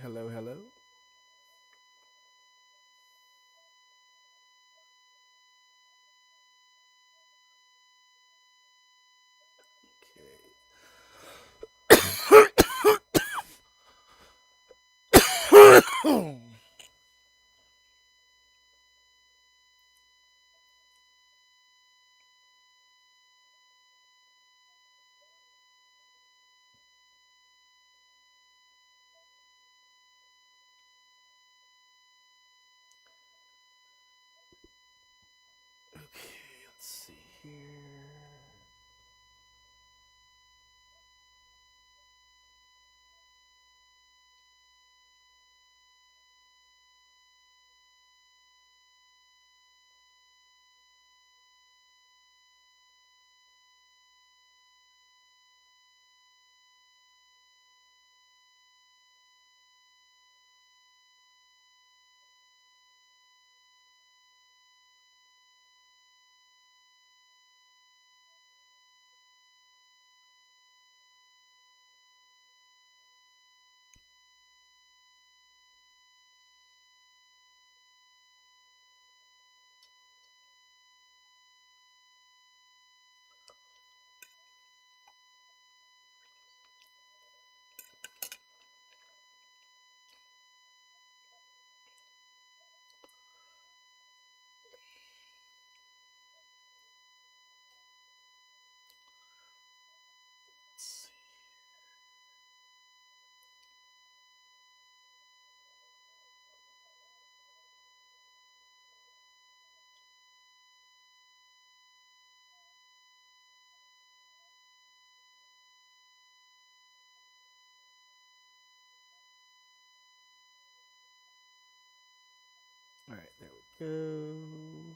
Hello, hello. Okay. Let's see here. Let's see. All right, there we go.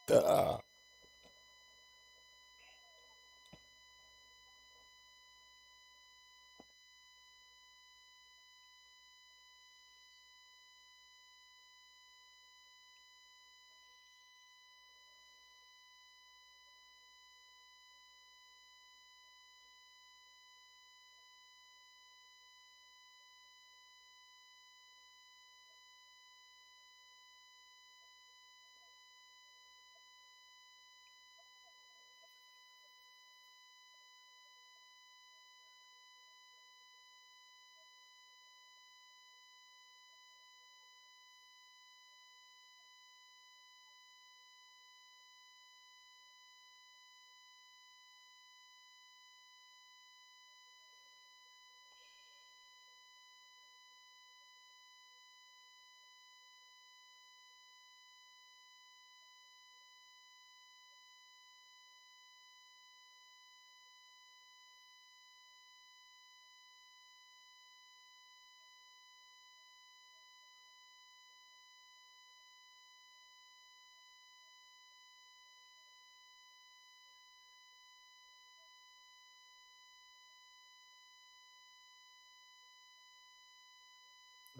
Uh,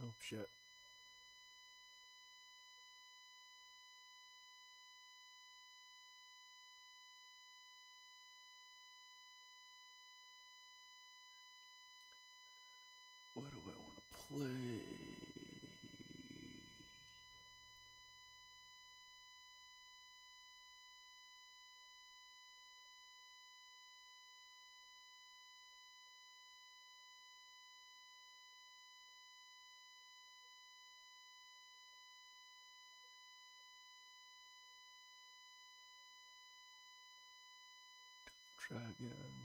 oh shit. play. Dragon.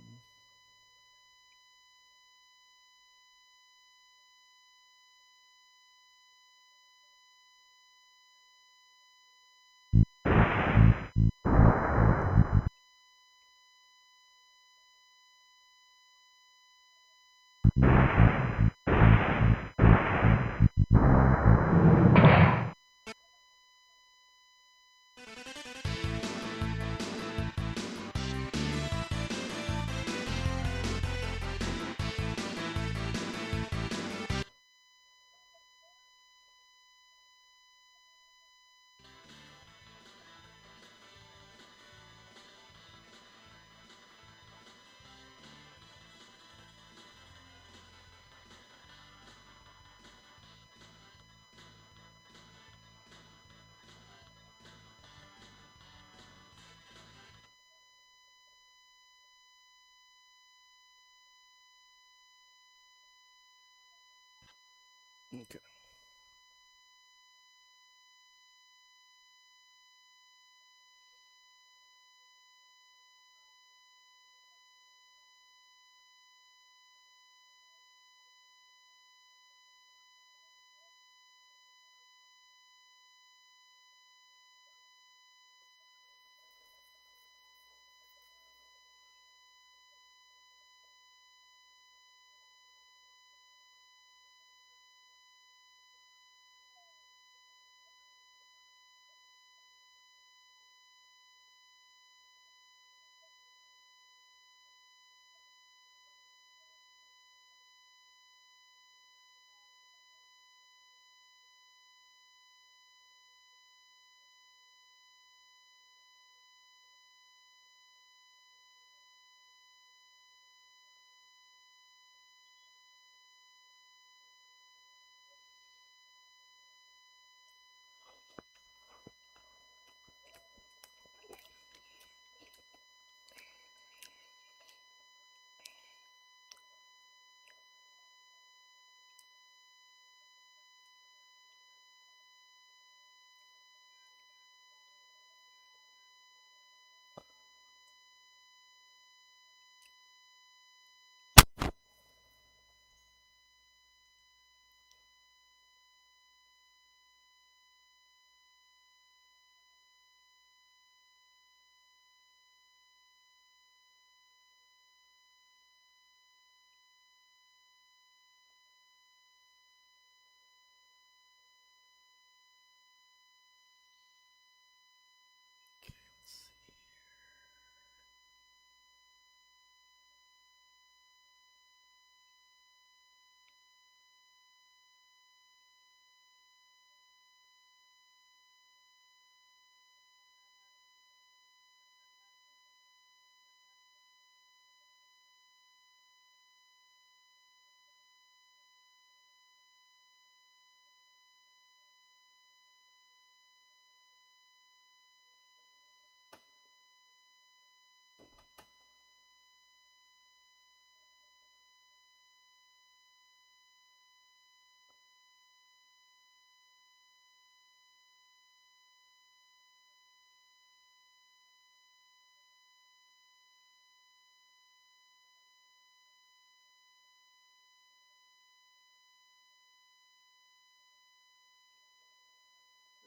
Okay. Let's see.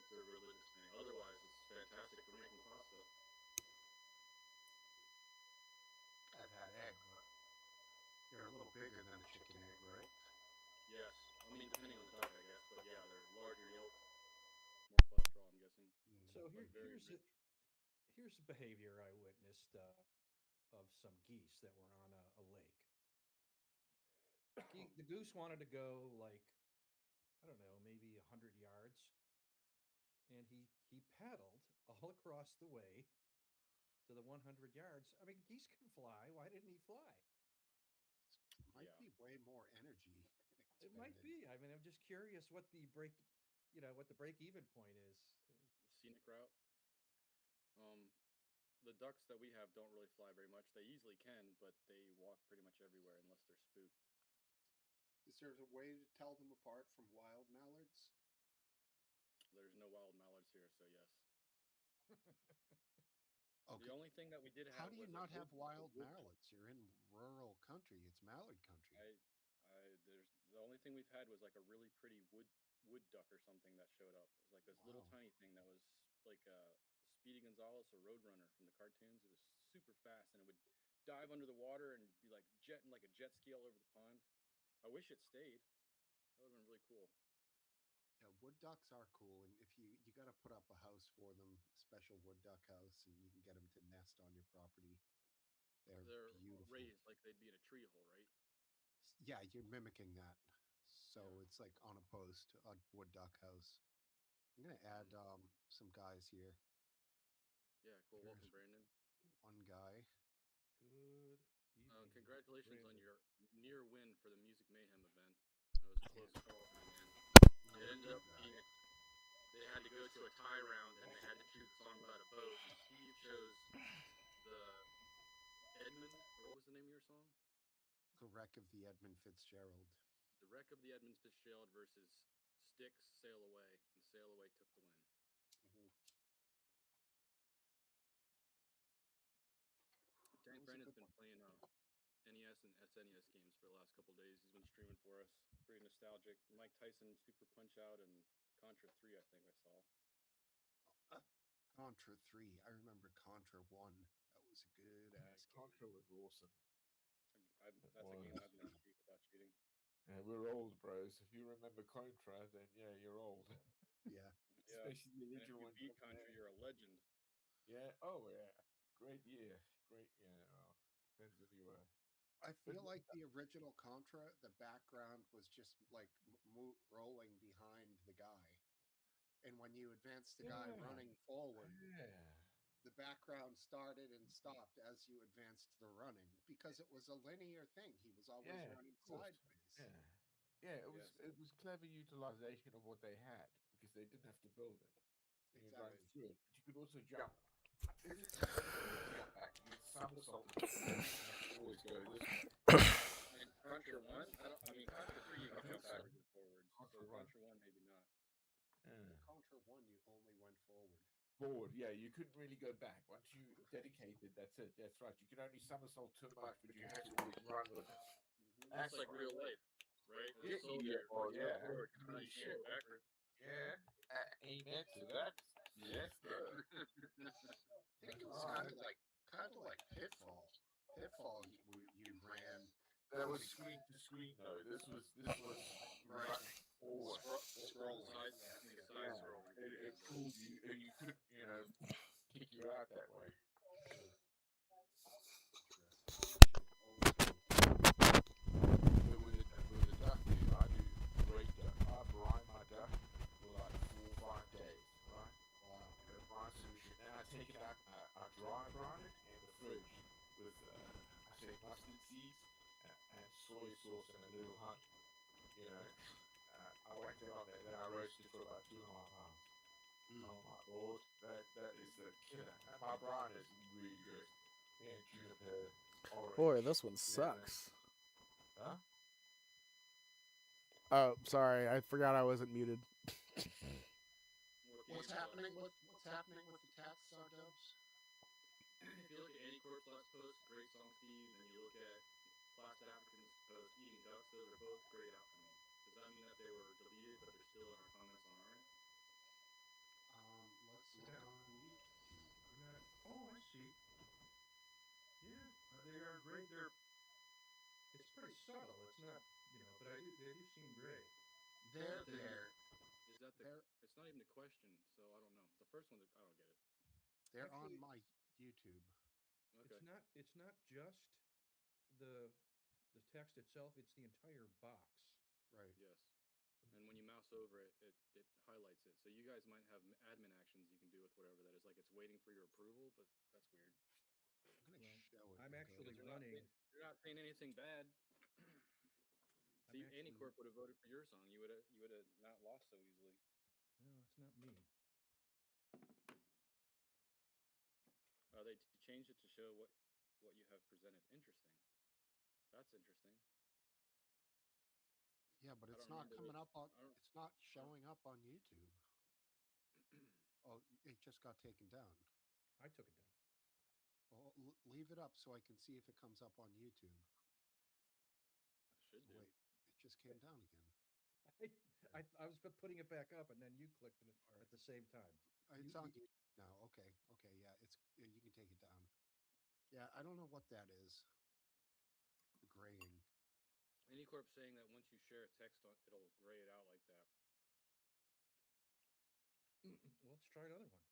It's a religious thing. Otherwise, it's fantastic for making pasta. I've had egg, but they're a little bigger than a chicken egg, right? Yes, I mean depending on the duck, I guess, but yeah, they're larger yolk, more cholesterol, I'm guessing, So but here, very rich. here's a behavior I witnessed of some geese that were on a lake. The goose wanted to go like, I don't know, maybe 100 yards, and he paddled all across the way to the 100 yards. I mean, geese can fly. Why didn't he fly? Might Yeah, be way more energy It might expanded. be. I mean, I'm just curious what the what the break even point is. The scenic route. Um, the ducks that we have don't really fly very much. They easily can, but they walk pretty much everywhere unless they're spooked. Is there a way to tell them apart from wild mallards? There's no wild mallards here, so yes. The Okay. only thing that we did How have do you was not have a wild wood duck. mallards? You're in rural country. It's mallard country. There's the only thing we've had was like a really pretty wood duck or something that showed up. It was like this little Wow. tiny thing that was like Speedy Gonzales or Roadrunner from the cartoons. It was super fast and it would dive under the water and be like jetting like a jet ski all over the pond. I wish it stayed. That would have been really cool. Yeah, wood ducks are cool, and if you got to put up a house for them, a special wood duck house, and you can get them to nest on your property. They're They're beautiful. raised like they'd be in a tree hole, right? Yeah, you're mimicking that. Yeah. So it's like on a post, a wood duck house. I'm gonna add Mm. some guys here. Yeah, cool. Welcome, Here's Brandon. one guy. Good evening, Congratulations on Brandon. your near win for the Music Mayhem event. That was a Yeah, close call for you, man. no, It we ended did up that. being they had to go to a tie round and they had to choose a song about a boat. And Steve chose the Edmund, or what was the name of your song? The wreck of the Edmund Fitzgerald. The Wreck of the Edmund Fitzgerald versus Styx Sail Away, and Sail Away took the win. Mhm. That Tank was a Brandon's good been one. playing NES and SNES games for the last couple days. He's been streaming for us. Pretty nostalgic. Mike Tyson Super Punch Out and Contra 3, I think I saw. Uh, Contra 3. I remember Contra 1. That was a good Yeah, ass game. Contra was awesome. That's It a game was. I've never beat without cheating. Yeah, we're old, bros. If you remember Contra, then yeah, you're old. Yeah. Yeah, Especially the and if original you one beat from Contra, you're a legend. yeah. Oh yeah. Great year. Great. Yeah. Well, depends if you were. I But feel like the original Contra, the background was just like rolling behind the guy. And when you advance the guy yeah. running forward, Yeah. the background started and stopped as you advanced the running because it was a linear thing. He was always Yeah. running Of course. sideways. Yeah. Yeah. It was. Yes. It was clever utilization of what they had because they didn't have to build it. And you're going Exactly. through it, but you could also jump. If it's difficult to jump back, you can somersault a bit. You didn't have to always go this way. And Contra One, I don't. I mean, Contra Three, you I can think jump so. backwards and forwards. So Contra One. Contra One, maybe not. In Yeah. Contra 1, you only went forward. Forward, yeah, you couldn't really go back. Once you dedicated, that's it. That's right. You could only somersault too much, but you had to always run with it. Hmm. Almost That's like real life, right? As a yeah, soldier, oh you go yeah. forward, Holy you can't shit. go backward. Yeah. Amen to that. Yes, sir. I think it was All right. kind of like Pitfall. Pitfall, you ran That was really screen to screen though. This was right. running forward. Scrolling. Side, Yeah. I think a side Yeah. scroll. It pulled you. You couldn't, kick you out that way. Interesting. Ancient, old school. But with a duck, dude, I do great duck. I brine my duck for like 4 or 5 days, right? Wow. And a brine solution. Then I take it out, I dry brine it in the fridge with, I say mustard seeds and soy sauce and a little honey. You know, I whack it on there. Then I roast it for about 2.5 hours. Mm. Oh my lord, that is the killer. And my brine is really good. Me and juniper Boy, orange. this one Yeah, man. sucks. Huh? Oh, sorry. I forgot I wasn't muted. What What's games? happening with the tats, Sardubs? If you look at Andy Corp's last post, great song, Steve, and you look at Plastic African's post, Eating Ducks, those are both grayed out for me. Does that mean that they were deleted, but they're still in our comments on our end? Let's look Yeah, on YouTube. they're not. Oh, I see. Yeah, they are great. It's pretty subtle. It's not, but they do seem gray. Is They're that the? there. Is that the? They're It's not even a question, so I don't know. The first one, I don't get it. they're on Actually, my YouTube. Okay. it's not just the the text itself. It's the entire box. Right. Yes. And when you mouse over it, it highlights it. So you guys might have admin actions you can do with whatever that is. Like it's waiting for your approval, but that's weird. I'm gonna Well, show it I'm because actually Because running. you're not saying anything bad. See, actually, Anticorp would have voted for your song. You would have not lost so easily. no, it's not me. They changed it to show what you have presented. Interesting. That's interesting. Yeah, but I it's don't not remember coming which. up on. I don't. It's not showing up on YouTube. Oh, it just got taken down. I took it down. Well, leave it up so I can see if it comes up on YouTube. Should Oh, do. wait, it just came down again. I was putting it back up, and then you clicked it All at right. the same time. It's You- on you- YouTube now. Okay, yeah, you can take it down. Yeah, I don't know what that is. The graying. Anticorp saying that once you share a text on, it'll gray it out like that. Well, let's try another one.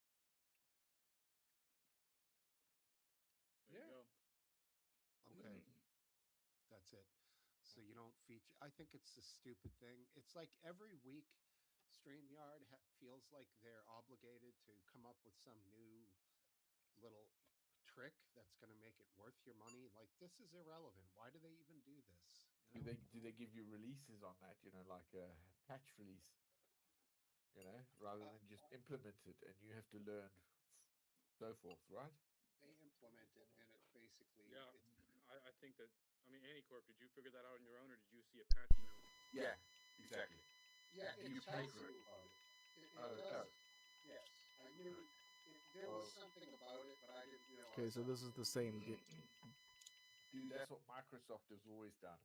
There you go. Okay, that's it. So you don't feature. I think it's a stupid thing. It's like every week, StreamYard feels like they're obligated to come up with some new little trick that's going to make it worth your money. Like, this is irrelevant. Why do they even do this? Do they give you releases on that? You know, like a patch release. You know, rather than just implement it, and you have to learn, so forth, right? They implement it, and it basically Yeah, it's I think that. I mean, Anticorp, did you figure that out on your own, or did you see a patch note? Yeah, exactly. yeah, Do it you pay tells for you it? about it. It Oh, it does. does. Yes, I knew there was something about it, but I didn't realize. Okay, so this is the same. Dude, that's what Microsoft has always done.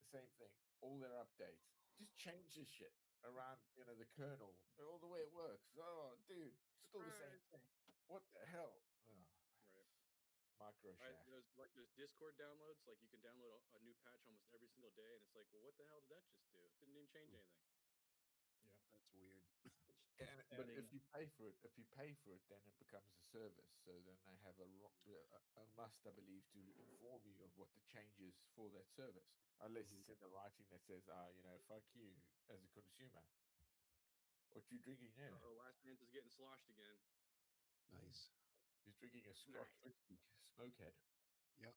The same thing. All their updates. Just change the shit around, you know, the kernel, all the way it works. Oh, dude, still the same thing. What the hell? Oh, Right. Microshaft. There's Discord downloads. Like you can download a new patch almost every single day, and it's like, well, what the hell did that just do? It didn't even change anything. Yeah, That's weird. But adding- if you pay for it, then it becomes a service. So then they have a must, I believe, to inform you of what the changes for that service, unless it's in the writing that says, you know, fuck you as a consumer. What you drinking now? Oh, Last Chance is getting sloshed again. Nice. He's drinking a Scotch whiskey, Smokehead. Yep.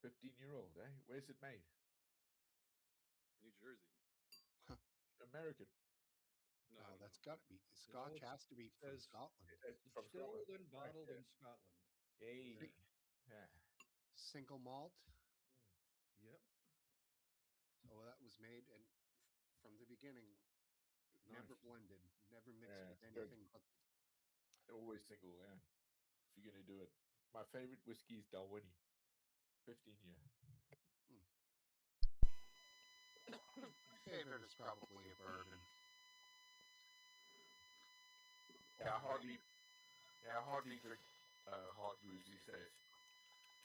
15-year-old, eh? Where's it made? New Jersey. American. No, Oh, no, that's no. got to be. Scotch it's- has to be from says- Scotland. It's from Distilled Scotland. and bottled yeah. in Scotland. Yay. Yeah. Single malt. Yep. So that was made and from the beginning, never Nice. blended, never mixed Yeah, with it's good. anything but. Always single, yeah. If you're gonna do it. My favorite whiskey is Dalwhinnie. 15-year. Favorite is probably a bourbon. Yeah, I hardly drink hard brews these days.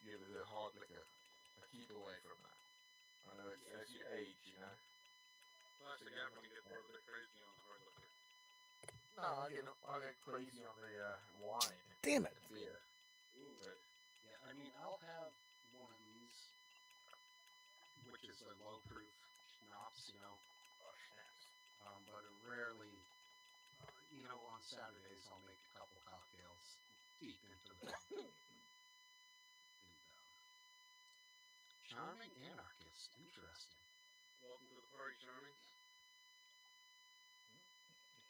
You know, the hard liquor. I keep away from that. I know it's as you age, you know. Plus, the Gavin can get a little bit crazy on the hard liquor. No, I get crazy on the wine. Damn it. And beer. But Yeah, I mean, I'll have one of these, which is a low proof schnapps, you know, oh, snaps. but rarely, you know, on Saturdays I'll make a couple cocktails deep into the pub. And, charming anarchist, interesting. Welcome to the party, Charmings.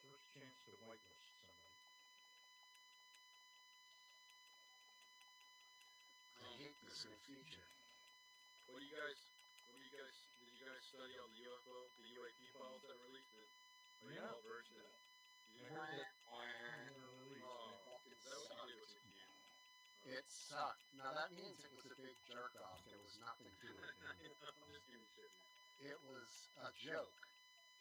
Well, the first chance to whitelist somebody. I hate this new feature. What do you guys? Did you guys study all the UAP files that released it? Or you Yeah. all versed in it? You didn't Wah, hear it? wah. Oh, Fucking is that what you did sucked. with it, dude? It sucked. Now that means it was a big jerk off. There was nothing to it. I'm just giving you shit, dude. It was a joke.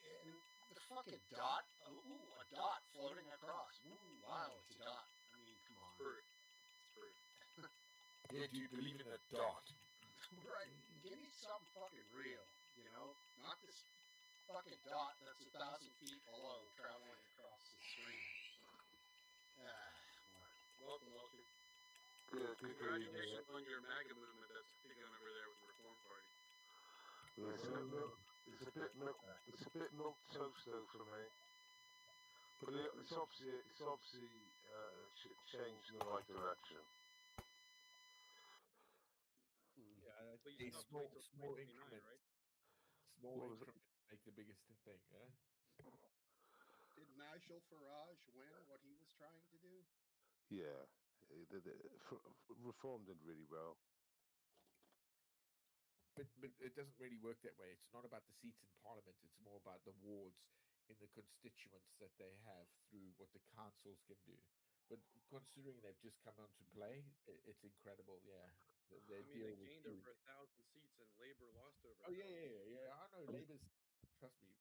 And the fucking dot. Ooh, a dot floating across. Ooh, wow, it's a dot. I mean, come on. Proof. It's proof. Yeah, do you believe in a dot? Right. Give me something fucking real, you know? Not this fucking dot that's 1,000 feet below traveling across the screen. Welcome, Welcher. Yeah, Congratulations on your MAGA movement that's begun over there with the Reform Party. It's a bit milk toast though for me. But it's obviously changed in the right direction. Yeah, But you A still have to small, wait till small 2029, increment. right? small What was it? increments make the biggest thing. Yeah? Did Nigel Farage win what he was trying to do? Yeah, Reform did really well. But it doesn't really work that way. It's not about the seats in Parliament. It's more about the wards in the constituents that they have through what the councils can do. But considering they've just come onto play, it's incredible. Yeah, they I mean, deal they with gained two. over 1,000 seats, and Labor lost over Oh 1,000 seats. yeah. I know Labour's. Trust me,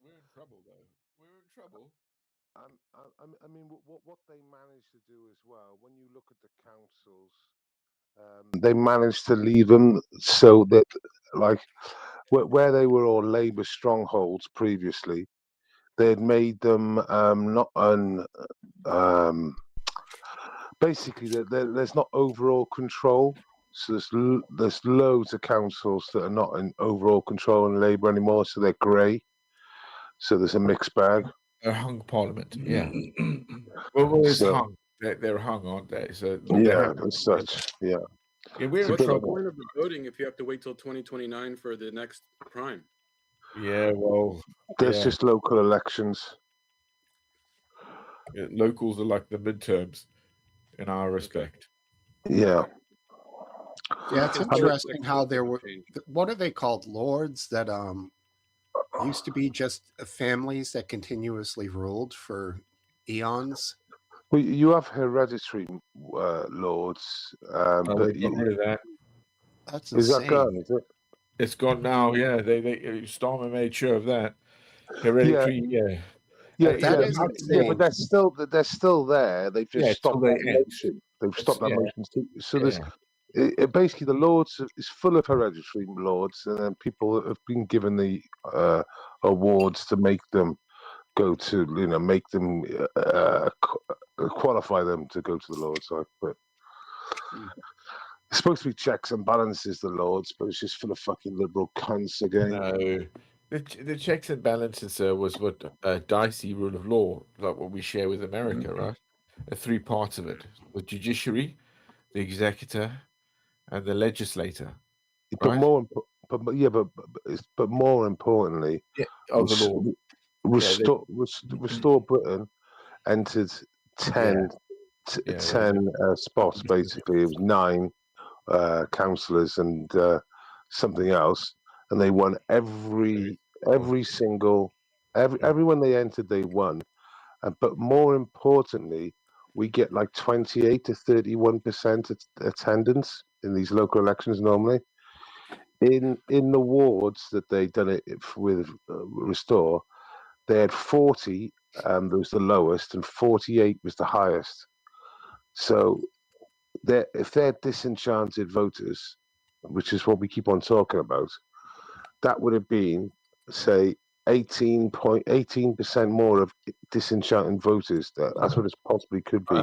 we're in trouble though. We're in trouble. I mean, what they managed to do as well, when you look at the councils, they managed to leave them so that, like, where they were all Labour strongholds previously, they had made them not basically there's not overall control. So there's loads of councils that are not in overall control in Labour anymore, so they're grey. So there's a mixed bag. A hung Parliament. Yeah. Well, it's So hung. They're hung, aren't they? So they yeah, have. as such, yeah. Yeah, we're It's a in What's bit the like trouble. point of the voting if you have to wait till 2029 for the next prime? Yeah, well, there's yeah. just local elections. Locals are like the midterms in our respect. Yeah. Okay. So Yeah, we it's can still interesting expect how some there type of were change. what are they called? Lords that used to be just families that continuously ruled for eons. Well, you have hereditary lords, Oh, but they got rid of that. That's is that insane. gone? Is it? It's gone now. Yeah, they Starmer made sure of that. Yeah, Hereditary. Yeah. yeah, That yeah, is but insane. they're still there. They've just Yeah, till stopped they that end. motion. They've It's stopped that motion. So there's yeah. basically the lords is full of hereditary lords, and then people have been given the awards to make them go to, make them qualify them to go to the lords. But Hmm. it's supposed to be checks and balances, the lords, but it's just full of fucking liberal cunts again. No. The checks and balances was what dicey rule of law, like what we share with America, right? Three parts of it: the judiciary, the executor, and the legislator, But right? but more importantly, Yeah. Oh, the law. Yeah. Restore Britain entered Yeah. 10, Yeah. 10 spots. Basically, it was 9 councillors and something else, and they won every single everyone they entered. They won, but more importantly, we get like 28 to 31% attendance in these local elections normally. In the wards that they done it with Restore, they had 40. That was the lowest, and 48 was the highest. So if they're disenchanted voters, which is what we keep on talking about, that would have been, say, 18% more of disenchanted voters. That's what it possibly could be.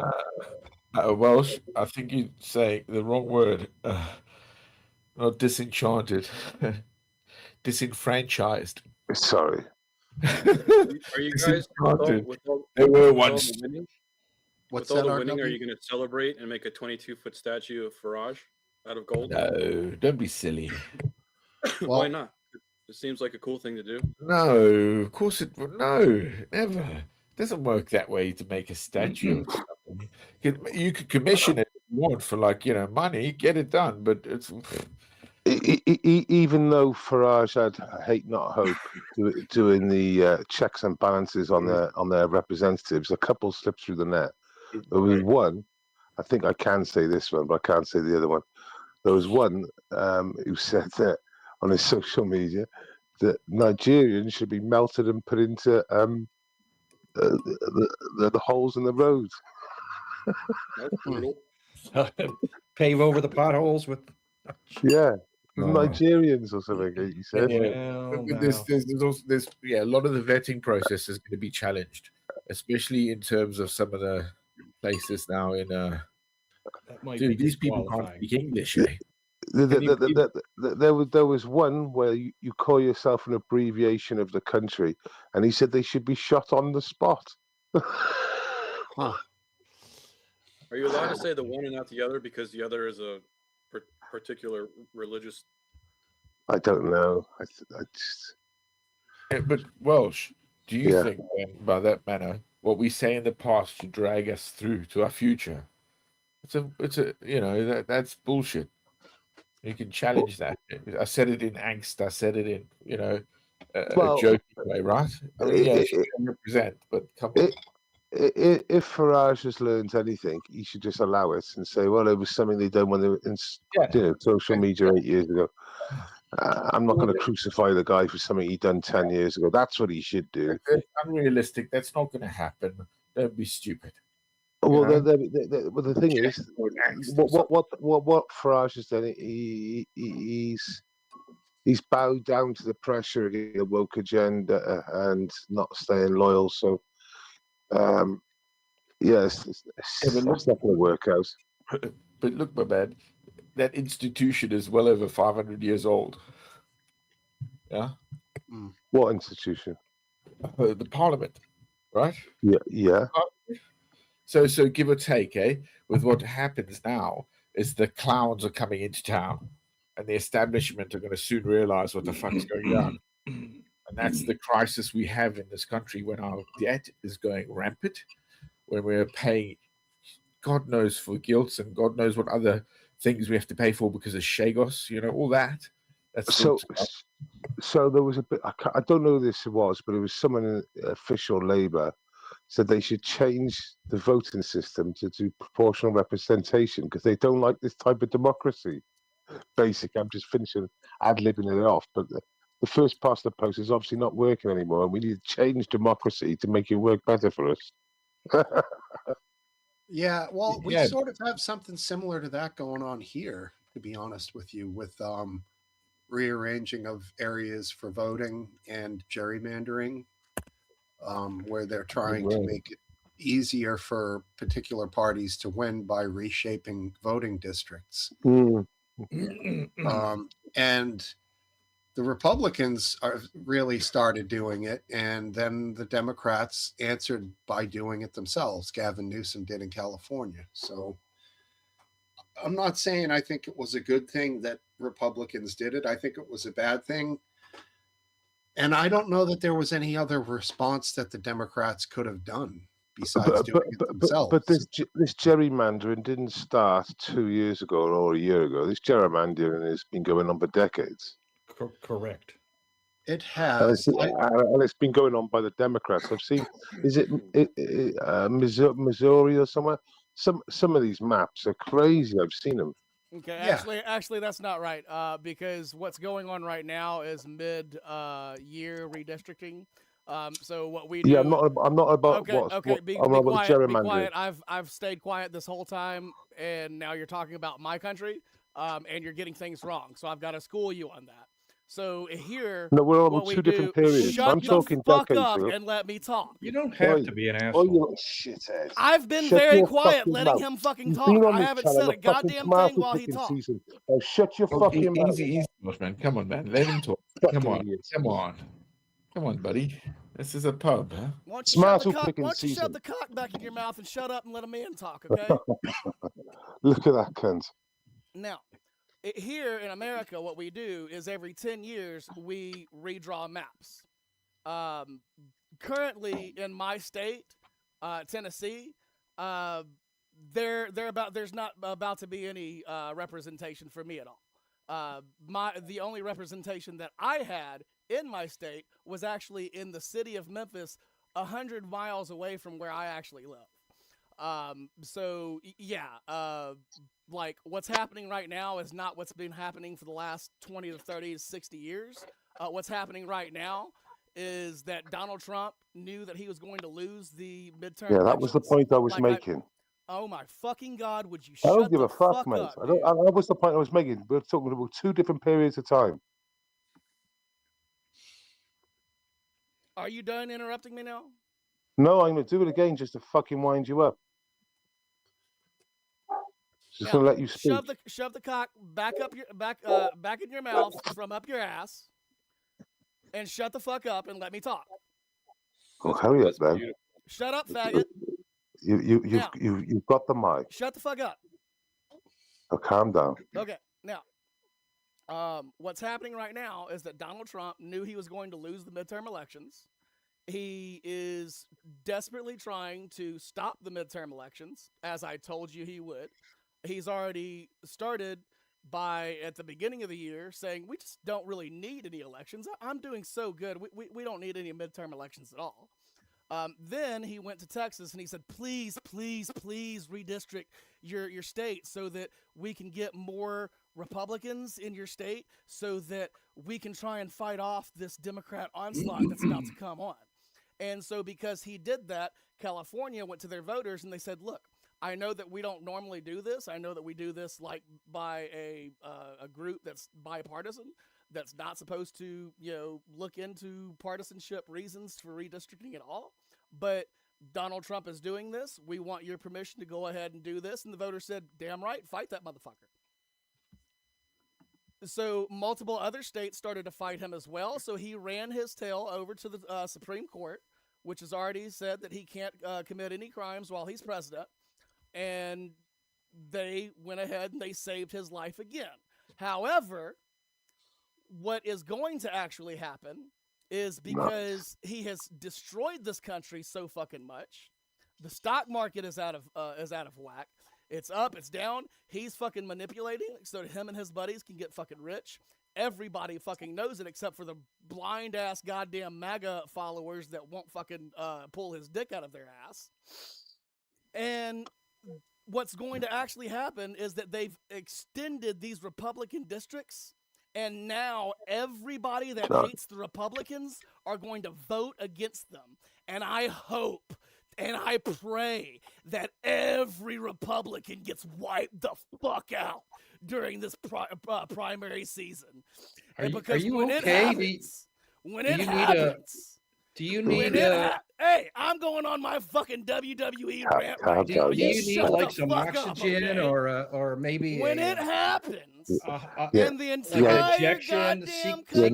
Welsh, I think you're saying the wrong word. Not disenchanted, disenfranchised. Sorry. Are you guys Disenchanted. with all They were with all once. the winning? What's With all that, the winning, are RW? you going to celebrate and make a 22-foot statue of Farage out of gold? No, don't be silly. Why Well, not? It seems like a cool thing to do. No, of course it would. No, never. It doesn't work that way to make a statue of something. You could commission it if you want for money, get it done. But it's Even though Farage had hate not hope doing the checks and balances on their representatives, a couple slipped through the net. There was one. I think I can say this one, but I can't say the other one. There was one who said that on his social media that Nigerians should be melted and put into the holes in the road. That's brutal. Pave over the potholes with. Yeah, No. Nigerians or something. He said. Well, but now. there's a lot of the vetting process is going to be challenged, especially in terms of some of the places now in That might be dude, these people can't disqualifying. speak English, eh? Can you believe There was one where you call yourself an abbreviation of the country, and he said they should be shot on the spot. huh. Are you allowed to say the one and not the other because the other is a particular religious I don't know. I just But Welsh, do you Yeah. think then, by that manner, what we say in the past should drag us through to our future? It's a that's bullshit. You can challenge that. I said it in angst. I said it in a Well, joking way, right? I mean, yeah, if you can represent, but come on. If Farage has learned anything, he should just allow it and say, "Well, it was something they done when they were in social media 8 years ago." I'm not going to crucify the guy for something he done 10 years ago. That's what he should do. That's unrealistic. That's not going to happen. Don't be stupid. Well, the thing is, what Farage has done, he's bowed down to the pressure of the woke agenda and not staying loyal. So, yes, that's not going to work out. But look, my man, that institution is well over 500 years old. Yeah. What institution? The Parliament, right? Yeah. So give or take, with what happens now is the clowns are coming into town, and the establishment are going to soon realize what the fuck's going on. And that's the crisis we have in this country when our debt is going rampant, when we're paying God knows for guilt and God knows what other things we have to pay for because of Shagos, all that. That's so there was a bit, I don't know who this was, but it was someone in official Labour said they should change the voting system to do proportional representation because they don't like this type of democracy. Basically, I'm just finishing ad-libbing it off, but the first past the post is obviously not working anymore, and we need to change democracy to make it work better for us. Yeah, well, we sort of have something similar to that going on here, to be honest with you, with rearranging of areas for voting and gerrymandering, where they're trying to make it easier for particular parties to win by reshaping voting districts. And the Republicans really started doing it, and then the Democrats answered by doing it themselves. Gavin Newsom did in California. So I'm not saying I think it was a good thing that Republicans did it. I think it was a bad thing. And I don't know that there was any other response that the Democrats could have done besides doing it themselves. But this gerrymandering didn't start 2 years ago or a year ago. This gerrymandering has been going on for decades. Correct. It has. And it's been going on by the Democrats. I've seen, is it Missouri or somewhere? Some of these maps are crazy. I've seen them. Okay, actually, that's not right. Because what's going on right now is mid-year redistricting. So what we do? Yeah, I'm not about Be quiet. I've stayed quiet this whole time, and now you're talking about my country, and you're getting things wrong. So I've got to school you on that. So here, no, we're on two different periods. Shut I'm talking the fuck decades up ago. and let me talk. You don't have to be an asshole. Oh, you shithead. I've been very quiet, letting him fucking talk. I haven't said a goddamn thing while he talks. Oh, shut your fucking mouth. Easy, man. Come on, man. Let him talk. Come on, buddy. This is a pub, huh? Why don't you shove the cock back in your mouth and shut up and let a man talk, okay? Look at that cunt. Now, here in America, what we do is every 10 years, we redraw maps. Currently, in my state, Tennessee, there's not about to be any representation for me at all. The only representation that I had in my state was actually in the city of Memphis, 100 miles away from where I actually live. So yeah, like what's happening right now is not what's been happening for the last 20 to 30 to 60 years. What's happening right now is that Donald Trump knew that he was going to lose the midterm. Yeah, that was the point I was making. Oh my fucking God, would you I shut don't give the a fuck, fuck mate. up, That was the point I was making. We're talking about two different periods of time. Are you done interrupting me now? No, I'm going to do it again just to fucking wind you up. Just going to let you speak. Shove the cock back in your mouth from up your ass, and shut the fuck up and let me talk. Oh, hurry up, then. Shut up, faggot. You've got the mic. Shut the fuck up. Oh, calm down. Okay, now, What's happening right now is that Donald Trump knew he was going to lose the midterm elections. He is desperately trying to stop the midterm elections, as I told you he would. He's already started by, at the beginning of the year, saying we just don't really need any elections. I'm doing so good. We don't need any midterm elections at all. Then he went to Texas and he said, please, please, please redistrict your state so that we can get more Republicans in your state so that we can try and fight off this Democrat onslaught that's about to come on. And so because he did that, California went to their voters and they said, look, I know that we don't normally do this. I know that we do this like by a group that's bipartisan, that's not supposed to, look into partisanship reasons for redistricting at all. But Donald Trump is doing this. We want your permission to go ahead and do this. And the voters said, damn right, fight that motherfucker. So multiple other states started to fight him as well. So he ran his tail over to the Supreme Court, which has already said that he can't commit any crimes while he's president. And they went ahead and they saved his life again. However, what is going to actually happen is because he has destroyed this country so fucking much, the stock market is out of whack. It's up, it's down. He's fucking manipulating so that him and his buddies can get fucking rich. Everybody fucking knows it except for the blind ass goddamn MAGA followers that won't fucking pull his dick out of their ass. And what's going to actually happen is that they've extended these Republican districts, and now everybody that hates the Republicans are going to vote against them. And I hope and I pray that every Republican gets wiped the fuck out during this primary season. Are you okay? Do you need Hey, I'm going on my fucking WWE rant right now. Do you need like some oxygen or maybe when it happens and the entire injection, goddamn country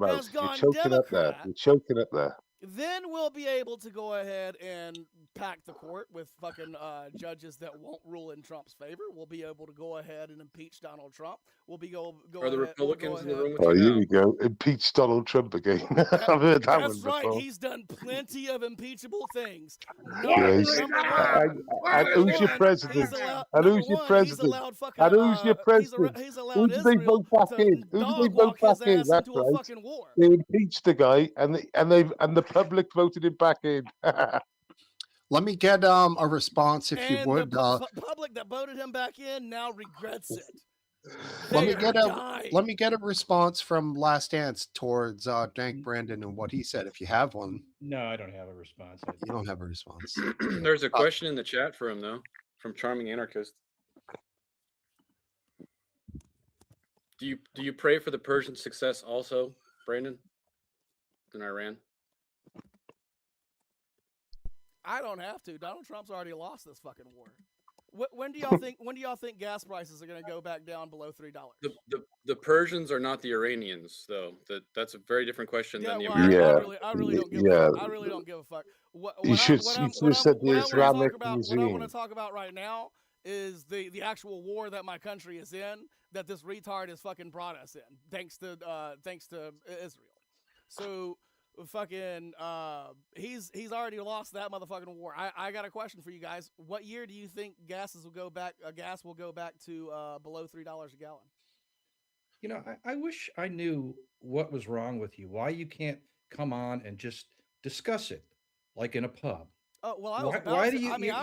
has gone Democrat, you're choking up there. Then we'll be able to go ahead and pack the court with fucking judges that won't rule in Trump's favor. We'll be able to go ahead and impeach Donald Trump. We'll be go. Are the Republicans in the room with you? Oh, here we go. Impeach Donald Trump again. I've heard that That's one right. before. He's done plenty of impeachable things. And who's your president? And who's your president? And who's your president? Who do they vote back in? Who do they vote back in? That's right. They impeached the guy, and the public voted him back in. Let me get a response, if you would. The public that voted him back in now regrets it. Let me get a response from Last Dance towards DankBrandon and what he said, if you have one. No, I don't have a response. You don't have a response. There's a question in the chat for him, though, from Charming Anarchist. Do you pray for the Persian success also, Brandon, in Iran? I don't have to. Donald Trump's already lost this fucking war. When do y'all think? When do y'all think gas prices are going to go back down below $3? The Persians are not the Iranians, though. That's a very different question than the Americans. I really don't give a fuck. I really don't give a fuck. What I want to talk about right now is the actual war that my country is in, that this retard has fucking brought us in, thanks to Israel. So fucking he's already lost that motherfucking war. I got a question for you guys. What year do you think gas will go back to below $3 a gallon? You know, I wish I knew what was wrong with you, why you can't come on and just discuss it like in a pub. Oh well, I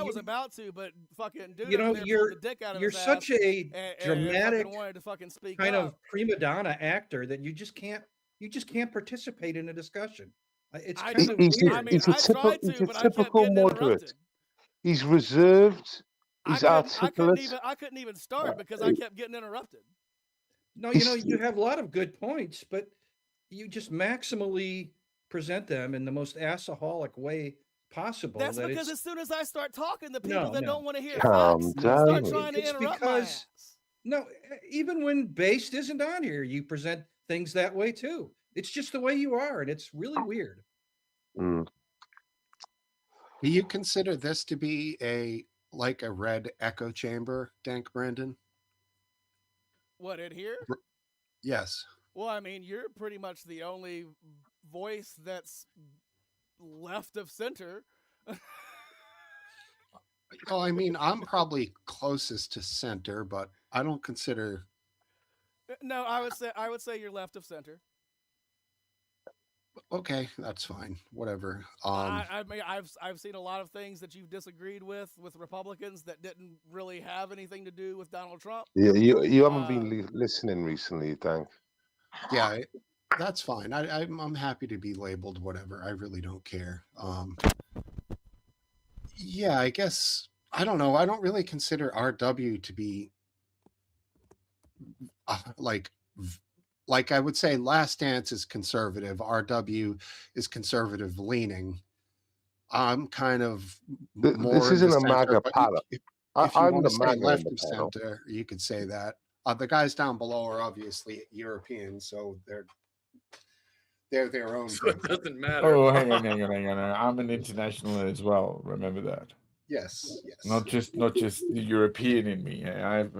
was about to, but fucking dude, you're the dick out of you're his such ass a dramatic wanted to fucking speak kind up. of prima donna actor that you just can't participate in a discussion. It's kind of weird. He's a typical moderate. He's reserved. He's articulate. I couldn't even start because I kept getting interrupted. No, you have a lot of good points, but you just maximally present them in the most assaholic way possible. That's because as soon as I start talking, the people that don't want to hear facts start trying to interrupt my ass. No, even when Based isn't on here, you present things that way too. It's just the way you are, and it's really weird. Do you consider this to be a red echo chamber, DankBrandon? What, in here? Yes. Well, I mean, you're pretty much the only voice that's left of center. Oh, I mean, I'm probably closest to center, but I don't consider. No, I would say you're left of center. Okay, that's fine. Whatever. I mean, I've seen a lot of things that you've disagreed with Republicans that didn't really have anything to do with Donald Trump. Yeah, you haven't Uh, been listening recently, Dank. Yeah, that's fine. I'm happy to be labeled whatever. I really don't care. Yeah, I guess I don't know. I don't really consider RW to be like I would say Last Dance is conservative, RW is conservative leaning. I'm kind of This more in the isn't a center, MAGA but panel. if you I'm want the to say MAGA in left the of panel. center, you could say that. The guys down below are obviously European, so they're their own So group. it doesn't matter. Oh, hang on. I'm an international as well. Remember that. Yes, yes. Not just the European in me. I have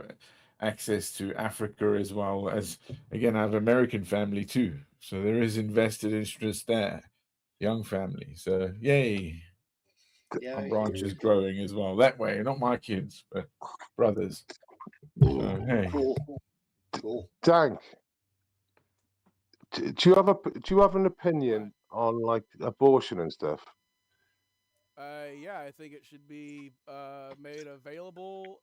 access to Africa as well as, again, I have American family too. So there is invested interest there, young family. So yay, Yeah, our branch is growing as well. That way, not my kids, but brothers. So hey, cool. Dank, do you have an opinion on like abortion and stuff? Yeah, I think it should be made available,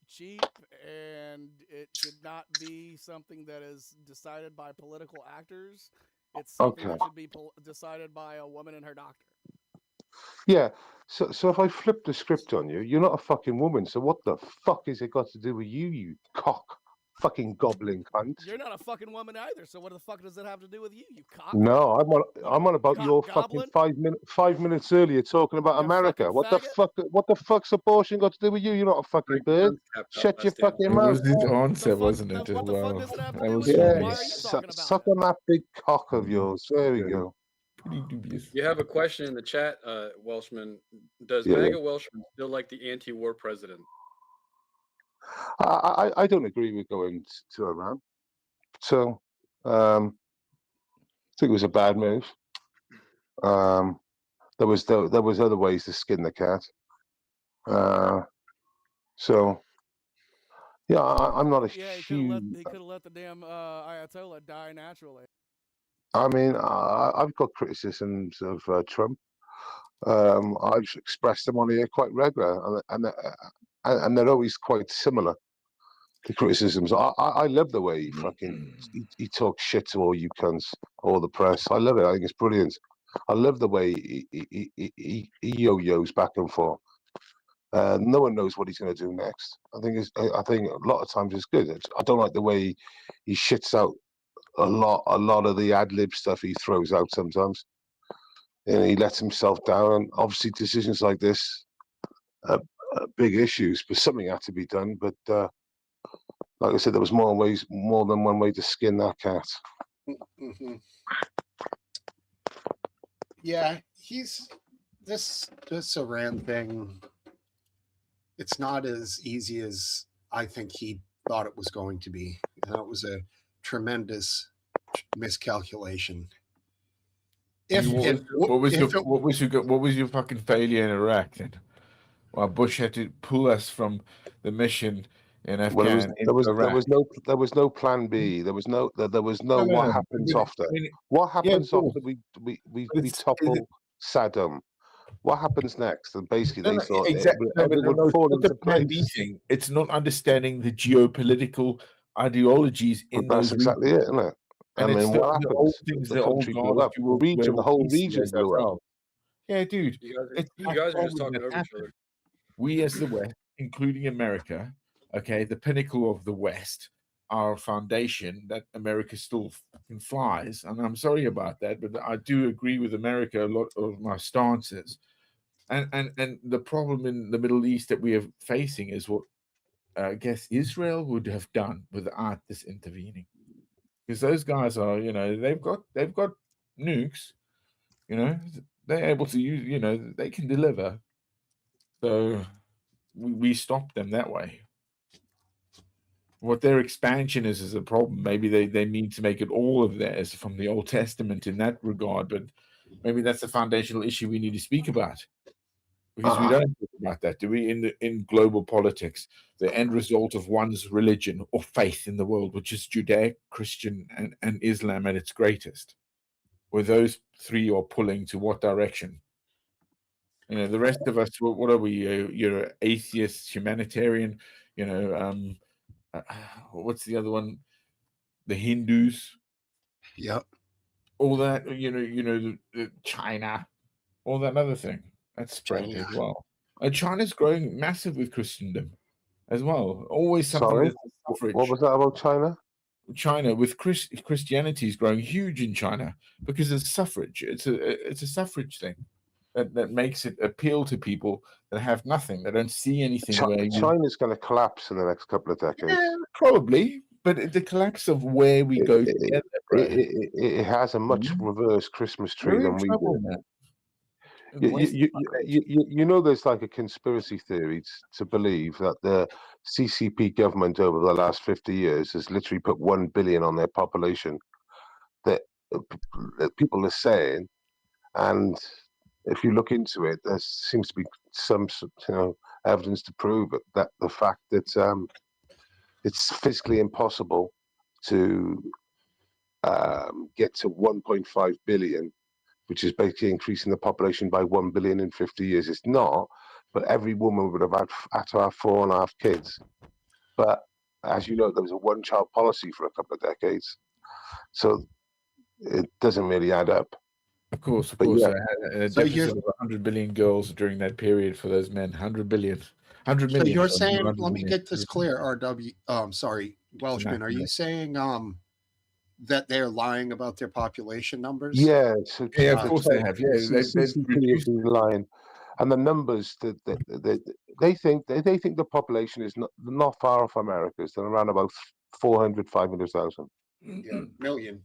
cheap, and it should not be something that is decided by political actors. It's something Okay. that should be decided by a woman and her doctor. Yeah. So if I flip the script on you, you're not a fucking woman. So what the fuck is it got to do with you, you cock, fucking goblin cunt? You're not a fucking woman either. So what the fuck does that have to do with you, you cock? No, I'm on about cock your goblin? fucking 5 minutes earlier talking about You America. fucking What the faggot. What the fuck's abortion got to do with you? You're not a fucking bird. Shut your fucking it mouth. was his answer, fuck- wasn't it? what As the fuck well, does it have to that do was with you? Yeah, Why are you dubious. talking about suck it? on that big cock of yours. There we go. Pretty dubious. You have a question in the chat, Welshman. Does Yeah. MAGA Welshman still like the anti-war president? I don't agree with going to Iran. So I think it was a bad move. There was other ways to skin the cat. So yeah, I'm not a Yeah, he huge. could have let the damn Ayatollah die naturally. I mean, I've got criticisms of Trump. I've expressed them on here quite regular, and they're always quite similar. The criticisms. I love the way he talks shit to all you cunts, all the press. I love it. I think it's brilliant. I love the way he yo-yos back and forth. No one knows what he's going to do next. I think a lot of times it's good. I don't like the way he shits out a lot of the ad lib stuff he throws out sometimes. And he lets himself down. And obviously, decisions like this are big issues, but something had to be done. But like I said, there was more than one way to skin that cat. Mm-hmm. Yeah, he's this Iran thing. It's not as easy as I think he thought it was going to be. And that was a tremendous miscalculation. What was your fucking failure in Iraq then? Well, Bush had to pull us from the mission in Afghanistan. There was no plan B. There was no what happens after. What happens after we topple Saddam? What happens next? And basically, they thought everything would fall into place. Thing. It's not understanding the geopolitical ideologies in That's those exactly it, isn't it? And I mean, what happened? The country blew up. The whole region blew up. Yeah, dude. You guys are just talking over each other. We as the West, including America, okay, the pinnacle of the West, our foundation that America still fucking flies. And I'm sorry about that, but I do agree with America a lot of my stances. And the problem in the Middle East that we are facing is what I guess Israel would have done without this intervening. Because those guys are, they've got nukes, they're able to use, they can deliver. So we stop them that way. What their expansion is a problem. Maybe they need to make it all of theirs from the Old Testament in that regard, but maybe that's a foundational issue we need to speak about, because we don't talk about that, do we? In global politics, the end result of one's religion or faith in the world, which is Judaic, Christian, and Islam at its greatest, where those three are pulling to what direction? The rest of us, what are we? You're atheist, humanitarian. You know, what's the other one? The Hindus, Yep. all that. China, all that other thing. That's spread China. as well. China's growing massive with Christendom as well. Always something Sorry, that's suffrage. what was that about China? China with Christianity is growing huge in China because it's suffrage. It's a suffrage thing that makes it appeal to people that have nothing. They don't see anything where you China's going to collapse in the next couple of decades. probably, but the collapse of where we go together, Brad. It has a much reverse Christmas tree We're in than we trouble, do. man. You know, there's like a conspiracy theory to believe that the CCP government over the last 50 years has literally put 1 billion on their population. That people are saying, and if you look into it, there seems to be some evidence to prove it, that the fact that it's physically impossible to get to 1.5 billion, which is basically increasing the population by 1 billion in 50 years. It's not, but every woman would have had to have 4.5 kids. But as you know, there was a one-child policy for a couple of decades, so it doesn't really add up. Of course. Yeah. A So deficit of 100 billion girls during that period for those men. 100 billion. 100 So million. you're sorry, saying, 100 let me million. get this clear, RW. Sorry, Welshman. Are you saying that they're lying about their population numbers? Yeah, so Yeah, of course they have. Yeah, they've CCP reduced. have been lying, and the numbers that they think the population is not far off America's. They're around about 400, 500,000. Yeah, million.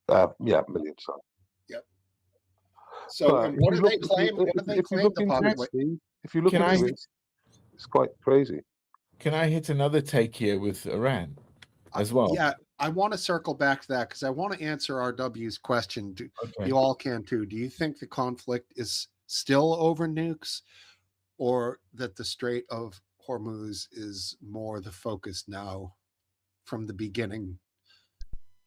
Yeah, million. Sorry. Yep. So, But and what do they claim? What do they if you claim look the into it, population? Steve, if you look Can into I- it, it's quite crazy. Can I hit another take here with Iran as well? Yeah, I want to circle back to that because I want to answer RW's question. Okay. You all can too. Do you think the conflict is still over nukes, or that the Strait of Hormuz is more the focus now from the beginning?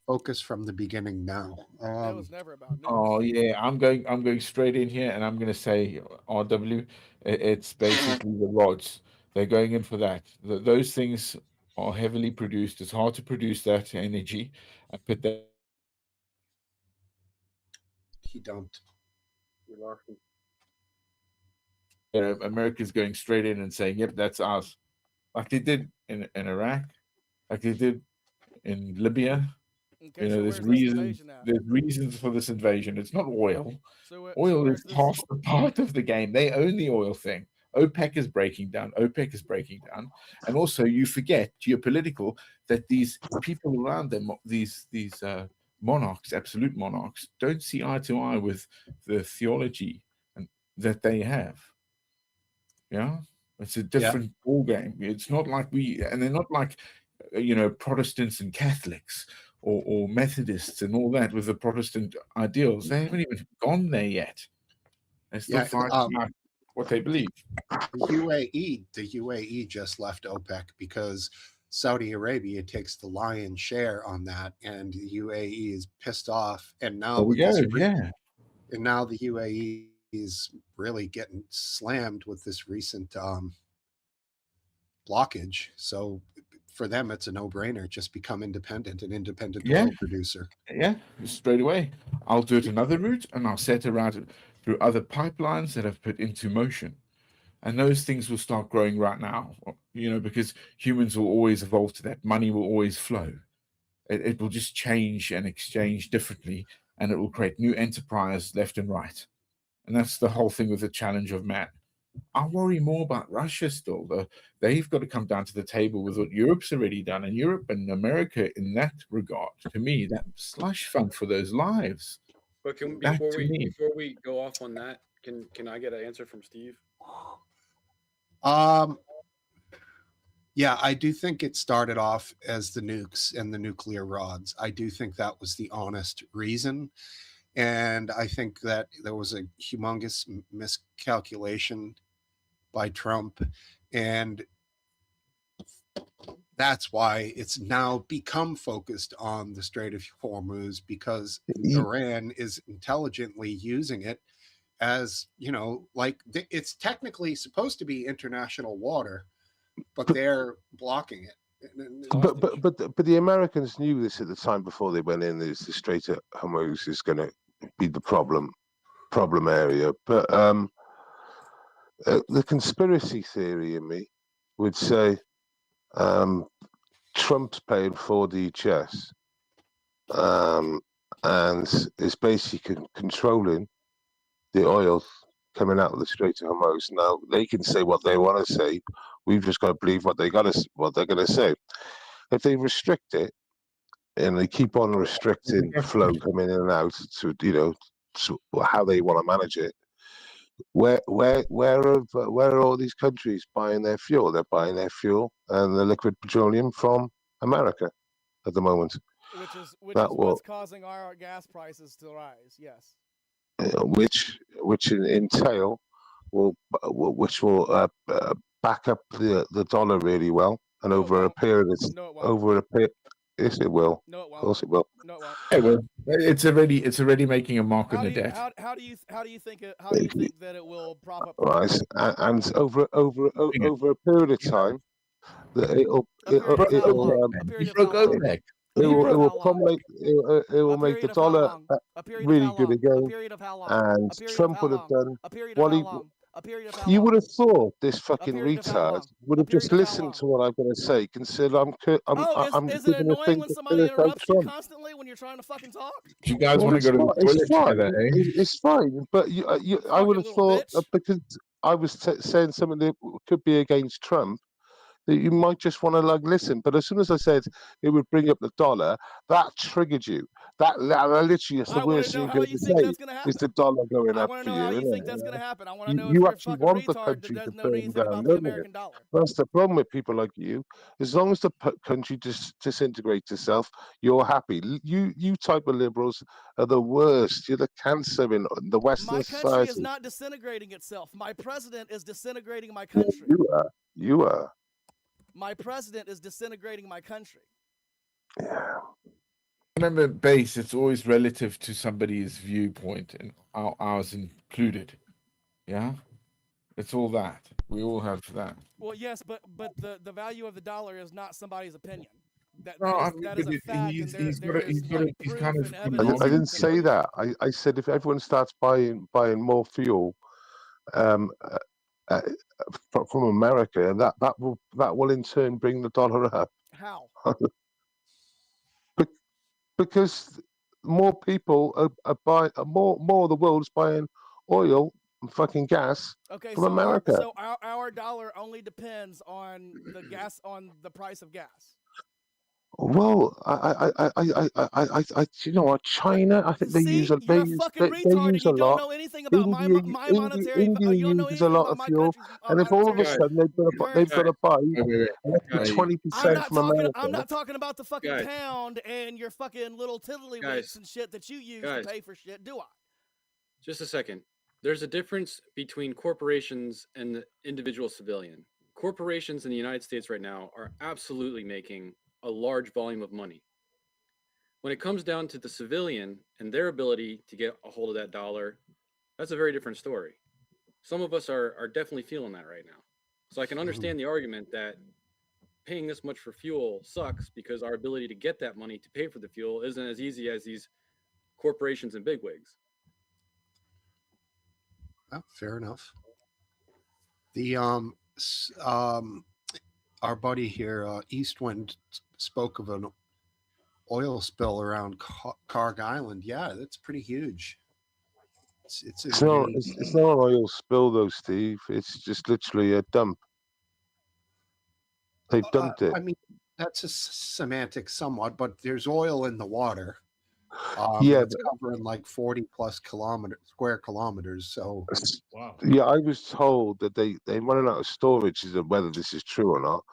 Focus from the beginning now. It was never about nukes. Oh yeah, I'm going straight in here, and I'm going to say RW. It's basically the rods. They're going in for that. Those things are heavily produced. It's hard to produce that energy and put that. He dumped. America's going straight in and saying, "Yep, that's ours," like they did in Iraq, like they did in Libya. Okay, so There's where's this reasons. invasion at? There's reasons for this invasion. It's not oil. So Oil where's is this? past the part of the game. They own the oil thing. OPEC is breaking down. And also you forget geopolitical that these people around them, these monarchs, absolute monarchs, don't see eye to eye with the theology that they have. Yeah, it's a different ball game. It's not like and they're not like Protestants and Catholics or Methodists and all that with the Protestant ideals. They haven't even gone there yet. They're still fighting out what they believe. The UAE just left OPEC because Saudi Arabia takes the lion's share on that, and the UAE is pissed off. And now and now the UAE is really getting slammed with this recent blockage. So for them, it's a no-brainer. Just become an independent oil producer. Yeah, straight away. I'll do it another route, and I'll set around it through other pipelines that I've put into motion. And those things will start growing right now, because humans will always evolve to that. Money will always flow. It will just change and exchange differently, and it will create new enterprise left and right. And that's the whole thing with the challenge of man. I worry more about Russia still. They've got to come down to the table with what Europe's already done, and Europe and America in that regard. To me, that slush fund for those lives. But before we go off on that, can I get an answer from Steve? Yeah, I do think it started off as the nukes and the nuclear rods. I do think that was the honest reason. And I think that there was a humongous miscalculation by Trump. And that's why it's now become focused on the Strait of Hormuz, because Iran is intelligently using it as, like it's technically supposed to be international water, but they're blocking it. But the Americans knew this at the time before they went in. Is the Strait of Hormuz is going to be the problem area. But the conspiracy theory in me would say Trump's paying 4D chess, and is basically controlling the oil coming out of the Strait of Hormuz. Now they can say what they want to say. We've just got to believe what they're going to say. If they restrict it and they keep on restricting flow coming in and out to to how they want to manage it, where are all these countries buying their fuel? They're buying their fuel and the liquid petroleum from America at the moment. Which is what's causing our gas prices to rise. Yes. Which in entail will back up the dollar really well, and over a period yes it will. No, it won't. Of course it will. No, it won't. Yeah, well, it's already making a mark on the debt. How do you think that it will prop up? Right, and over a period of time, that it will make the dollar really good again. And Trump would have done what he. You would have thought this fucking retard would have just listened to what I'm going to say. Consider I'm is it annoying when somebody interrupts you constantly when you're trying to fucking talk? Do you guys want to go to the toilet together, eh? It's fine, but I would have thought because I was saying something that could be against Trump, that you might just want to listen. But as soon as I said it would bring up the dollar, that triggered you. That literally is the worst thing you could say. Is the dollar going up for you? How you think that's going to happen? I want to know you if actually you're want the retard country that to doesn't know burn anything down, about the American dollar. That's the problem with people like you. As long as the country disintegrates itself, you're happy. You type of liberals are the worst. You're the cancer in the Western society. My country is not disintegrating itself. My president is disintegrating my country. You are. My president is disintegrating my country. Yeah. Remember, base, it's always relative to somebody's viewpoint, and ours included. Yeah? It's all that. We all have that. Well, yes, but the value of the dollar is not somebody's opinion. That is a fact. I didn't say that. I said if everyone starts buying more fuel from America, that will in turn bring the dollar up. How? Because more people are buying more of the world's buying oil and fucking gas from America. So our dollar only depends on the gas, on the price of gas. Well, you know what, China, I think they use a lot. You're a fucking retard and you don't know anything about my monetary. India uses a lot of fuel, and if all of a sudden they've got to buy 20% from America. I'm not talking about the fucking pound and your fucking little tiddlywinks and shit that you use to pay for shit, do I? Just a second. There's a difference between corporations and the individual civilian. Corporations in the United States right now are absolutely making a large volume of money. When it comes down to the civilian and their ability to get a hold of that dollar, that's a very different story. Some of us are definitely feeling that right now. So I can understand the argument that paying this much for fuel sucks because our ability to get that money to pay for the fuel isn't as easy as these corporations and bigwigs. Oh, fair enough. The our buddy here, Eastwind, spoke of an oil spill around Carg Island. Yeah, that's pretty huge. It's not an oil spill though, Steve. It's just literally a dump. They dumped it. I mean, that's a semantic somewhat, but there's oil in the water. It's covering like 40 plus square kilometers. So, wow. Yeah, I was told that they running out of storage. Is whether this is true or not.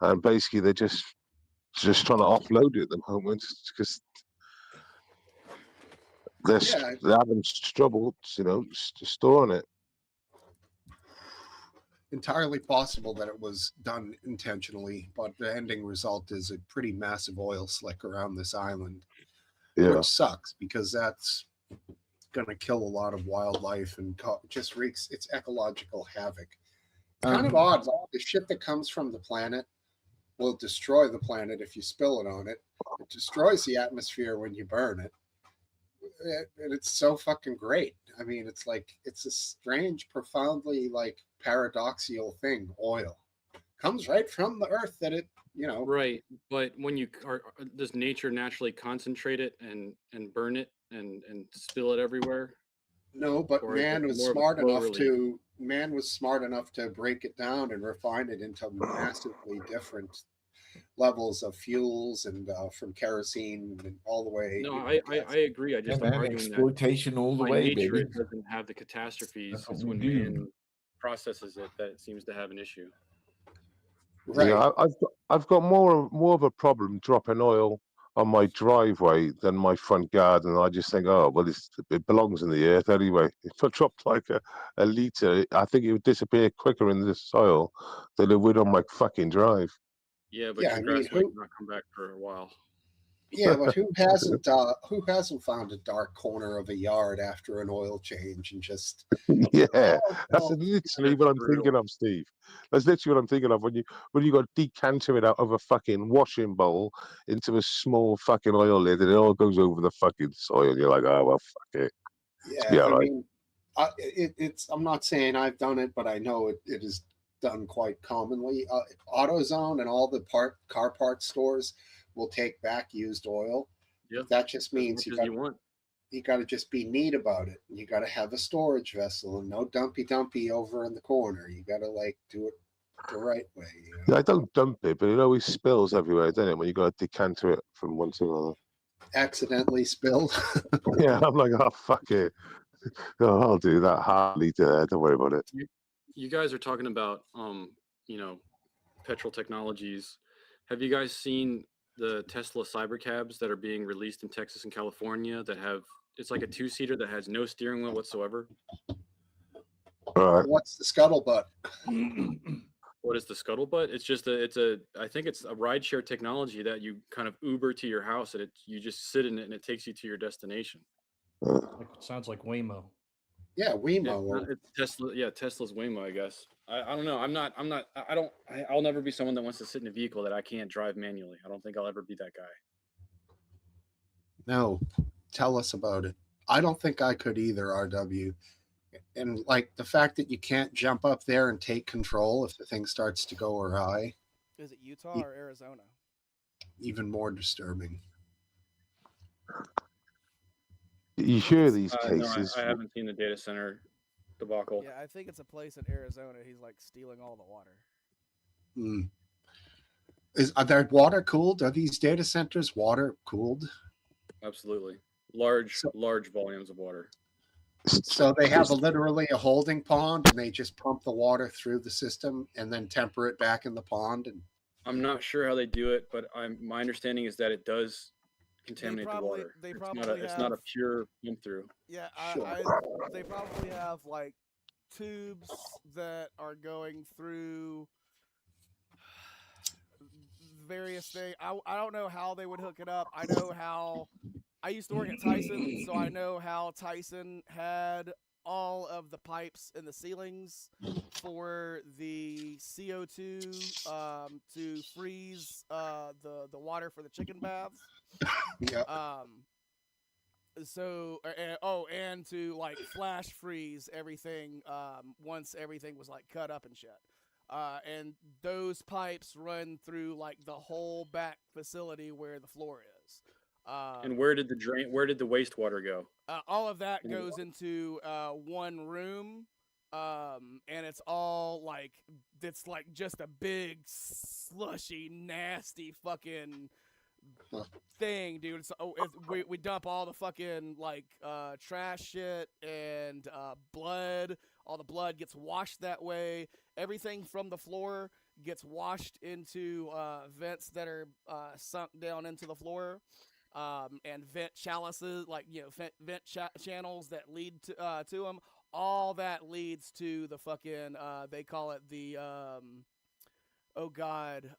and basically they're just trying to offload it at the moment because Yeah, they're having trouble, storing it. entirely possible that it was done intentionally, but the ending result is a pretty massive oil slick around this island, Yeah, which sucks because that's going to kill a lot of wildlife and just wreaks its ecological havoc. Kind of odd, like the shit that comes from the planet will destroy the planet if you spill it on it. It destroys the atmosphere when you burn it. And it's so fucking great. I mean, it's like it's a strange, profoundly like paradoxical thing. Oil comes right from the earth that it, Right, but when you does nature naturally concentrate it and burn it and spill it everywhere, no, but or is it more of a slow release? man was smart enough to break it down and refine it into massively different levels of fuels and from kerosene and all the way. No, I agree. I Yeah, just I'm man, arguing that exploitation all the by way, nature baby. it doesn't have the catastrophes. That's what It's we when do. man processes it that it seems to have an issue. Right. yeah. I've got more of a problem dropping oil on my driveway than my front garden. I just think, oh well, it belongs in the earth anyway. If I dropped like a liter, I think it would disappear quicker in the soil than it would on my fucking drive. Yeah, but Yeah, your I mean, grass might not come back for a while. yeah, but who hasn't found a dark corner of a yard after an oil change and just Yeah, oh, that's well, literally what I'm brutal. thinking of, Steve. That's literally what I'm thinking of when you got to decanter it out of a fucking washing bowl into a small fucking oil lid, and it all goes over the fucking soil. You're like, oh well, fuck it, it's be yeah, all I right. mean, it's. I'm not saying I've done it, but I know it is done quite commonly. AutoZone and all the car parts stores will take back used oil. Yeah, But that just as means much as you want. you got to just be neat about it. You got to have a storage vessel and no dumpy over in the corner. You got to like do it the right way. Yeah, I don't dump it, but it always spills everywhere, doesn't it? When you got to decanter it from one to another. Accidentally spilled. Yeah, I'm like, oh fuck it, oh, I'll do that. Hardly do. Don't worry about it. You guys are talking about you know, petrol technologies. Have you guys seen the Tesla Cybercabs that are being released in Texas and California that have it's like a two-seater that has no steering wheel whatsoever? All right. What's the scuttlebutt? What is the scuttlebutt? It's a I think it's a rideshare technology that you kind of Uber to your house and you just sit in it and it takes you to your destination. Sounds like Waymo. Yeah, Yeah, Wemo. it's Tesla. Yeah, Tesla's Waymo, I guess. I don't know. I'm not. I'll never be someone that wants to sit in a vehicle that I can't drive manually. I don't think I'll ever be that guy. No, tell us about it. I don't think I could either, RW. And like the fact that you can't jump up there and take control if the thing starts to go awry, Is it Utah or Arizona? even more disturbing. You hear these No, cases? I haven't seen the data center debacle. Yeah, I think it's a place in Arizona. He's like stealing all the water. Mm. Are they water cooled? Are these data centers water cooled? Absolutely, large So, large volumes of water. so they have literally a holding pond, and they just pump the water through the system and then temper it back in the pond. And I'm not sure how they do it, but my understanding is that it does contaminate the water. They It's probably it's have. not a pure pump through. Yeah, sure, they probably have like tubes that are going through various things. I don't know how they would hook it up. I know how I used to work at Tyson, so I know how Tyson had all of the pipes in the ceilings for the CO2 to freeze the water for the chicken baths. yeah, So and to like flash freeze everything once everything was like cut up and shit. And those pipes run through like the whole back facility where the floor is. And where did the wastewater go? All of that goes into one room, and it's all like it's like just a big slushy, nasty fucking thing, dude. We dump all the fucking like trash shit and blood. All the blood gets washed that way. Everything from the floor gets washed into vents that are sunk down into the floor, and vent chalices, like vent channels that lead to them. All that leads to the fucking they call it the oh god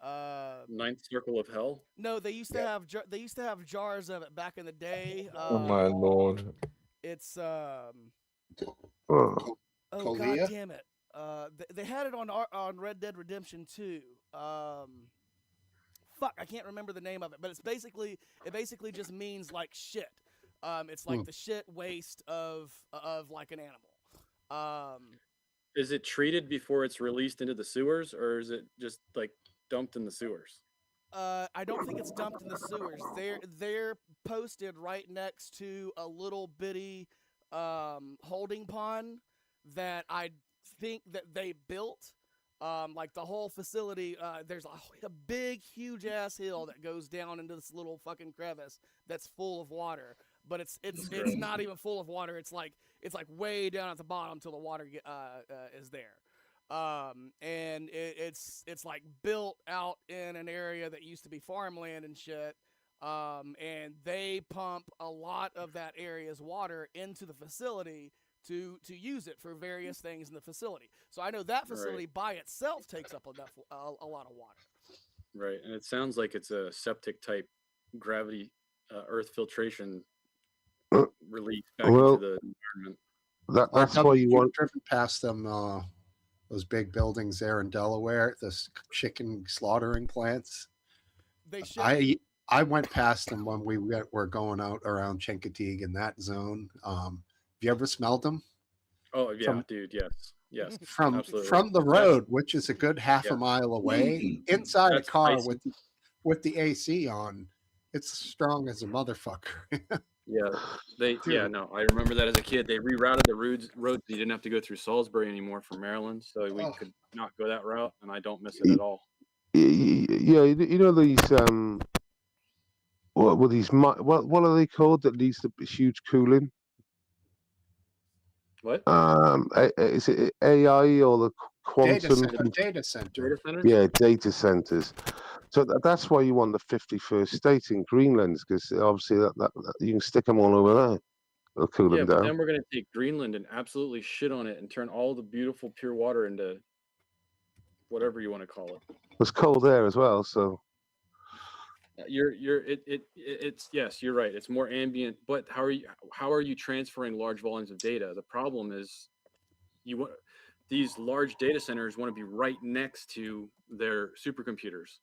Ninth circle of hell. no, they used to have jars of it back in the day. Oh my lord. It's Oh, oh god damn it. They had it on Red Dead Redemption 2. Fuck, I can't remember the name of it, but it basically just means like shit. It's like the shit waste of like an animal. Is it treated before it's released into the sewers, or is it just like dumped in the sewers? I don't think it's dumped in the sewers. They're posted right next to a little bitty holding pond that I think that they built. Like the whole facility, there's a big, huge ass hill that goes down into this little fucking crevice that's full of water. But it's not even full of water. It's like way down at the bottom till the water is there. And it's like built out in an area that used to be farmland and shit. And they pump a lot of that area's water into the facility to use it for various things in the facility. So I know that facility by itself takes up a lot of water. Right, and it sounds like it's a septic type gravity earth filtration release back into the environment. That's why you want. Driven past them, those big buildings there in Delaware, the chicken slaughtering plants. They should. I went past them when we were going out around Chincoteague in that zone. Have you ever smelled them? Oh yeah, dude. Yes. From absolutely. From the road, which is a good half a mile away, inside a car icy. with the AC on, it's strong as a motherfucker. No, I remember that as a kid. They rerouted the roads. You didn't have to go through Salisbury anymore from Maryland, so we could not go that route, and I don't miss it at all. Yeah, you know these what are they called that needs the huge cooling? What? Is it AI or the quantum data center? Data centers? Yeah, data centers. So that's why you want the 51st state in Greenland, because obviously that you can stick them all over there. They'll cool them down. But then we're going to take Greenland and absolutely shit on it and turn all the beautiful pure water into whatever you want to call it. It's cold there as well, so it's yes, you're right. It's more ambient, but how are you transferring large volumes of data? The problem is these large data centers want to be right next to their supercomputers,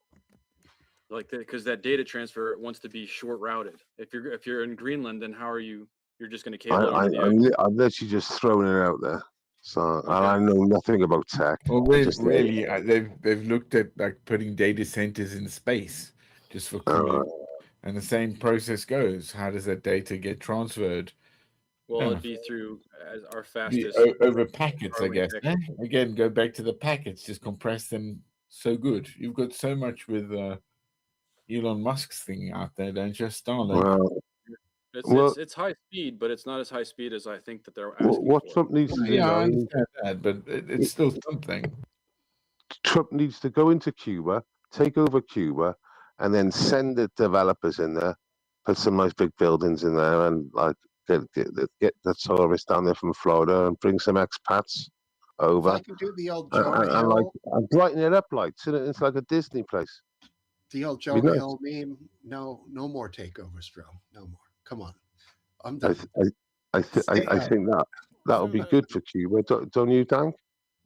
like because that data transfer wants to be short routed. If you're in Greenland, then how are you? You're just going to cable it into the ocean. I'm literally just throwing it out there. So I know nothing about tech. Well, really, they've looked at like putting data centers in space just for cooling, and the same process goes. How does that data get transferred? Well, it'd be through our fastest over packets, I guess. Again, go back to the packets. Just compress them. So good. You've got so much with Elon Musk's thing out there, don't you, Starlink? It's high speed, but it's not as high speed as I think that they're asking what for. Trump needs to do I understand that, but it's still something. Trump needs to go into Cuba, take over Cuba, and then send the developers in there, put some nice big buildings in there, and like get the tourists down there from Florida and bring some expats over. If I can do the old Jonah Hill, and brighten it up, like it's like a Disney place. The old Jonah Hill meme. No more takeovers, bro. No more. Come on, I'm done. I think that would be good for Cuba. Don't you, Dank?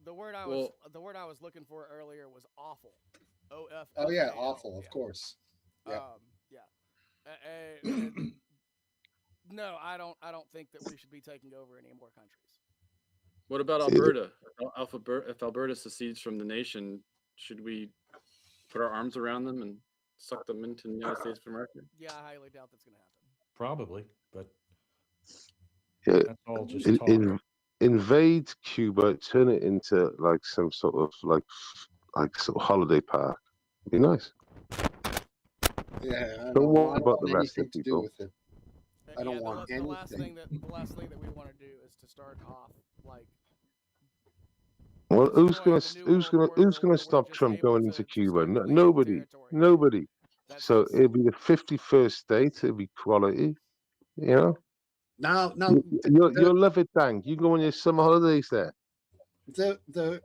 The word I was looking for earlier was awful. OF. Oh yeah, awful. Of course. Yeah. No, I don't think that we should be taking over any more countries. What about Alberta? If Alberta secedes from the nation, should we put our arms around them and suck them into the United States of America? Yeah, I highly doubt that's going to happen. Probably, but that's all just talk. Invade Cuba, turn it into like some sort of like sort of holiday park. It'd be nice. Yeah, don't want about the rest of to people. Do with it. I don't want anything. The last thing that we want to do is to start off like Well, destroying the New World Order, who's gonna or we're stop just Trump able going to into just Cuba? reclaim Nobody, territory. nobody. That's So just it'll be the 51st state. It'll be quality. You know, Now, you'll love it, Dan. You can go on your summer holidays there. the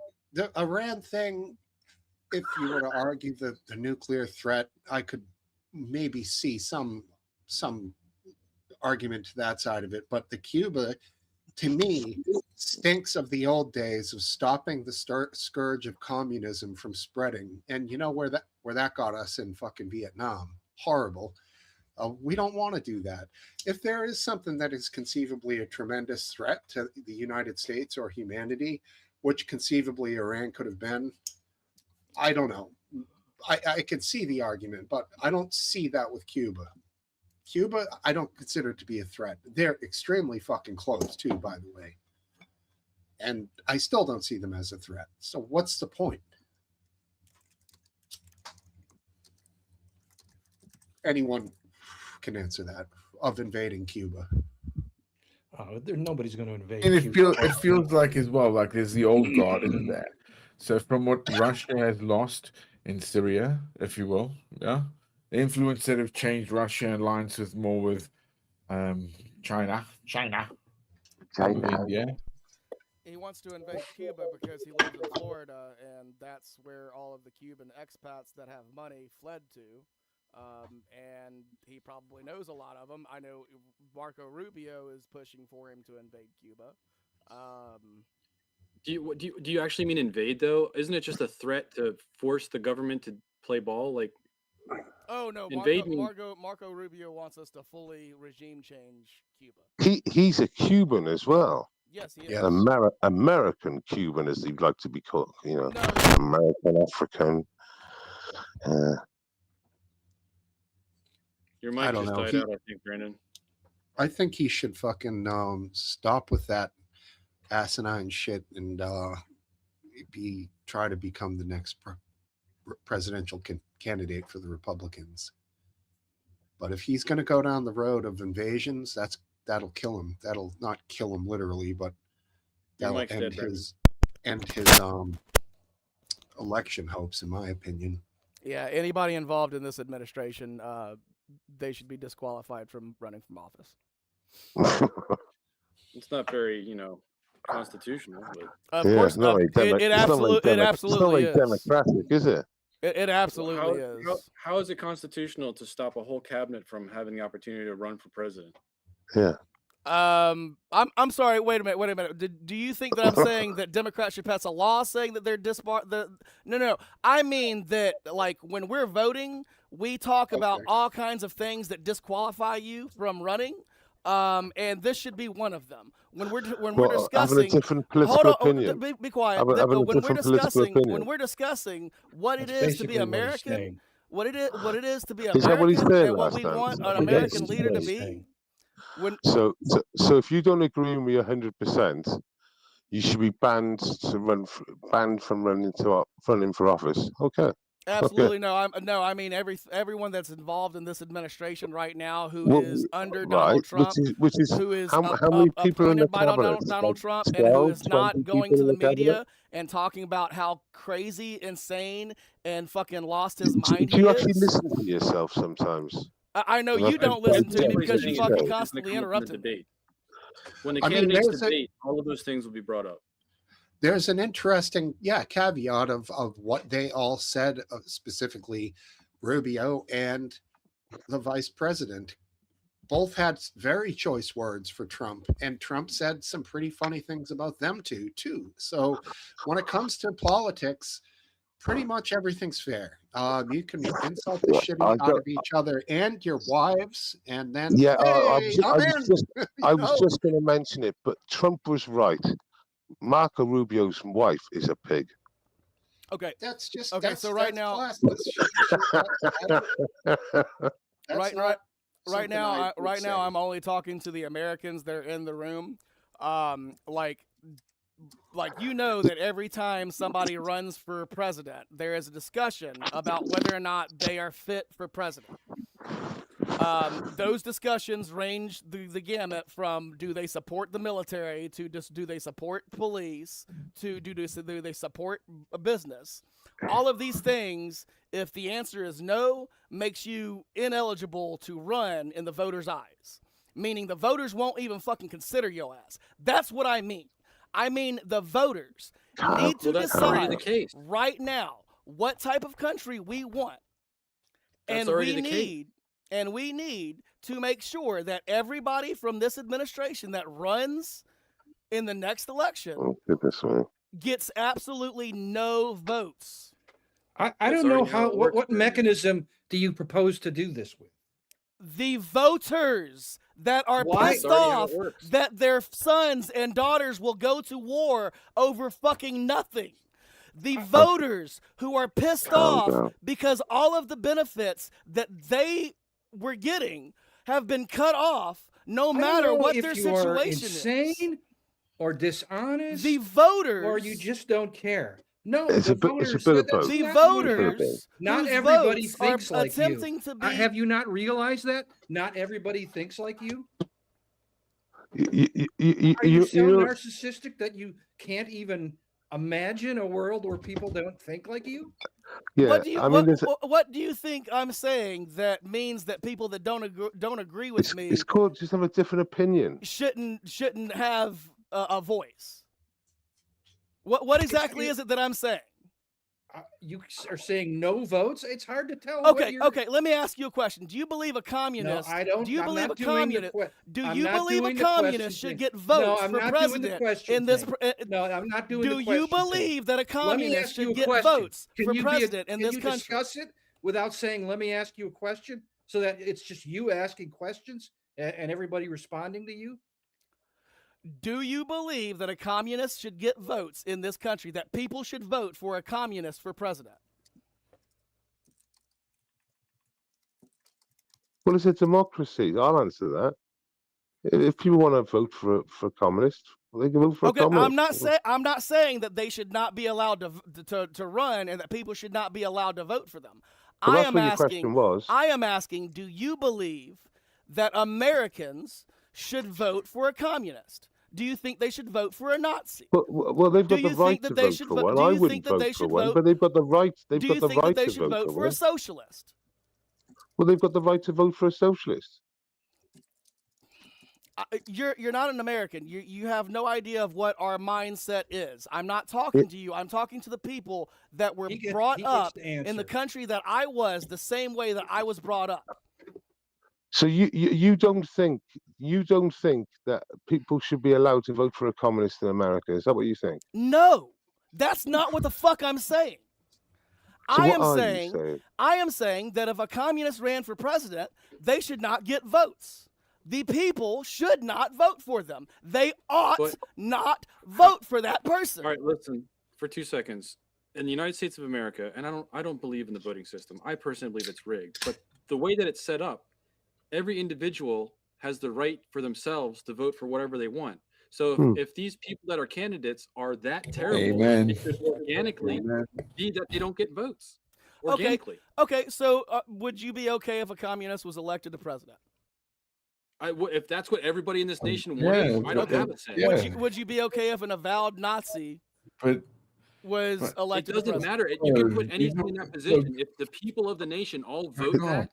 Iran thing, if you were to argue the nuclear threat, I could maybe see some argument to that side of it. But the Cuba, to me, stinks of the old days of stopping the scourge of communism from spreading. And you know where that got us in fucking Vietnam? Horrible. We don't want to do that. If there is something that is conceivably a tremendous threat to the United States or humanity, which conceivably Iran could have been, I don't know. I can see the argument, but I don't see that with Cuba. Cuba, I don't consider to be a threat. They're extremely fucking close, too, by the way. And I still don't see them as a threat. So what's the point? Anyone can answer that, of invading Cuba. Nobody's going to invade And Cuba. it feels like as well, like there's the old guard, isn't there? So from what Russia has lost in Syria, if you will, yeah, the influence that have changed Russia alliance with China, India. he wants to invade Cuba because he lives in Florida, and that's where all of the Cuban expats that have money fled to. And he probably knows a lot of them. I know Marco Rubio is pushing for him to invade Cuba. Do you actually mean invade though? Isn't it just a threat to force the government to play ball? Like, oh no, invade Marco Rubio wants us to fully regime change Cuba. He's a Cuban as well. Yes, he is. Yes. American Cuban, as he'd like to be called. You know, No. American African. Your I mic don't just know. died out, I think, Brandon. I think he should fucking stop with that asinine shit and try to become the next presidential candidate for the Republicans. But if he's going to go down the road of invasions, that'll kill him. That'll not kill him literally, but that'll end his election hopes, in my opinion. Yeah, anybody involved in this administration, they should be disqualified from running from office. It's not very, constitutional, but of course, it absolutely is. Democratic, is it? It absolutely is. How is it constitutional to stop a whole cabinet from having the opportunity to run for president? Yeah. I'm sorry. Wait a minute. Do you think that I'm saying that Democrats should pass a law saying that they're No. I mean that, like, when we're voting, we talk about all kinds of things that disqualify you from running. And this should be one of them. When we're discussing, having a different political opinion. Be quiet. When we're discussing what it is to be American, what it is to be American, is that what he said and what last we time? want an American leader to be. So if you don't agree with me 100%, you should be banned from running for office. Okay. Absolutely no. I mean everyone that's involved in this administration right now who is under Donald Trump, which is who is how many people in the appointed by Donald Trump, and who is not going to the media and talking about how crazy, insane, and fucking lost his mind do you actually listen to yourself sometimes? I know you don't listen to me because you fucking constantly interrupted me. When the candidates debate, all of those things will be brought up. There's an interesting, caveat of what they all said, specifically Rubio and the vice president. Both had very choice words for Trump, and Trump said some pretty funny things about them too. So when it comes to politics, pretty much everything's fair. You can insult the shit out of each other and your wives, and then I was just going to mention it, but Trump was right. Marco Rubio's wife is a pig. Okay. That's just okay. So right now, right now, I'm only talking to the Americans that are in the room. Like you know that every time somebody runs for president, there is a discussion about whether or not they are fit for president. Those discussions range the gamut from do they support the military to just do they support police to do they support a business. All of these things, if the answer is no, makes you ineligible to run in the voters' eyes. Meaning the voters won't even fucking consider your ass. That's what I mean. I mean the voters need to that's already the decide case. right now what type of country we want. That's And already we the need case. we need to make sure that everybody from this administration that runs in the next election Oh, goodness me. gets absolutely no votes. I That's don't know already how it works, what Brandon. mechanism do you propose to do this with? The voters that are Why? pissed That's already how off it works. that their sons and daughters will go to war over fucking nothing. The voters who are pissed Calm off down. because all of the benefits that they were getting have been cut off no I don't matter know what if their you are situation is. insane or dishonest, The voters or you just don't care. No, It's the a bit of voters. both. That's the not what voters Not whose everybody votes thinks are like you. attempting to be Have you not realized that? Not everybody thinks like you. Are you so narcissistic that you can't even imagine a world where people don't think like you? Yeah, What do you I mean, what do you think I'm saying that means that people that don't agree with me it's called just have a different opinion. shouldn't have a voice? What exactly is it that I'm saying? You are saying no votes. It's hard to tell. Okay, let me ask you a question. Do you believe a communist? No, I don't. Do you I'm believe a not doing the communist? que- Do I'm you not believe a doing the question communist should thing. get No, votes I'm for not doing the president question in this? thing. No, I'm not doing Do the you question thing. believe that a Let me communist ask you should a get question. votes Can for you president in can this you country? discuss it without saying, let me ask you a question, so that it's just you asking questions and everybody responding to you? Do you believe that a communist should get votes in this country, that people should vote for a communist for president? Well, it's a democracy. I'll answer that. If people want to vote for a communist, they can vote for a communist. I'm not saying that they should not be allowed to run and that people should not be allowed to vote for them. Well, that's what your question was. I am asking, do you believe that Americans should vote for a communist? Do you think they should vote for a Nazi? Well, they've got the right to vote for one. I wouldn't vote for one, but they've got the right. They've got the right to vote for a socialist? Well, they've got the right to vote for a socialist. You're not an American. You have no idea of what our mindset is. I'm not talking to you. I'm talking to the people that were brought up in the country that I was, the same way that I was brought up. So you don't think that people should be allowed to vote for a communist in America? Is that what you think? No, that's not what the fuck I'm saying. So I am saying that if a communist ran for president, they should not get votes. The people should not vote for them. They ought not vote for that person. All right, listen for 2 seconds. In the United States of America, and I don't believe in the voting system. I personally believe it's rigged. But the way that it's set up, every individual has the right for themselves to vote for whatever they want. So if these people that are candidates are that terrible, it should organically be that they don't get votes. Organically. Okay. So would you be okay if a communist was elected to president? If that's what everybody in this nation wanted, I don't have a say. Yeah. Would you be okay if an avowed Nazi was elected? It doesn't matter. You can put anything in that position. If the people of the nation all vote that.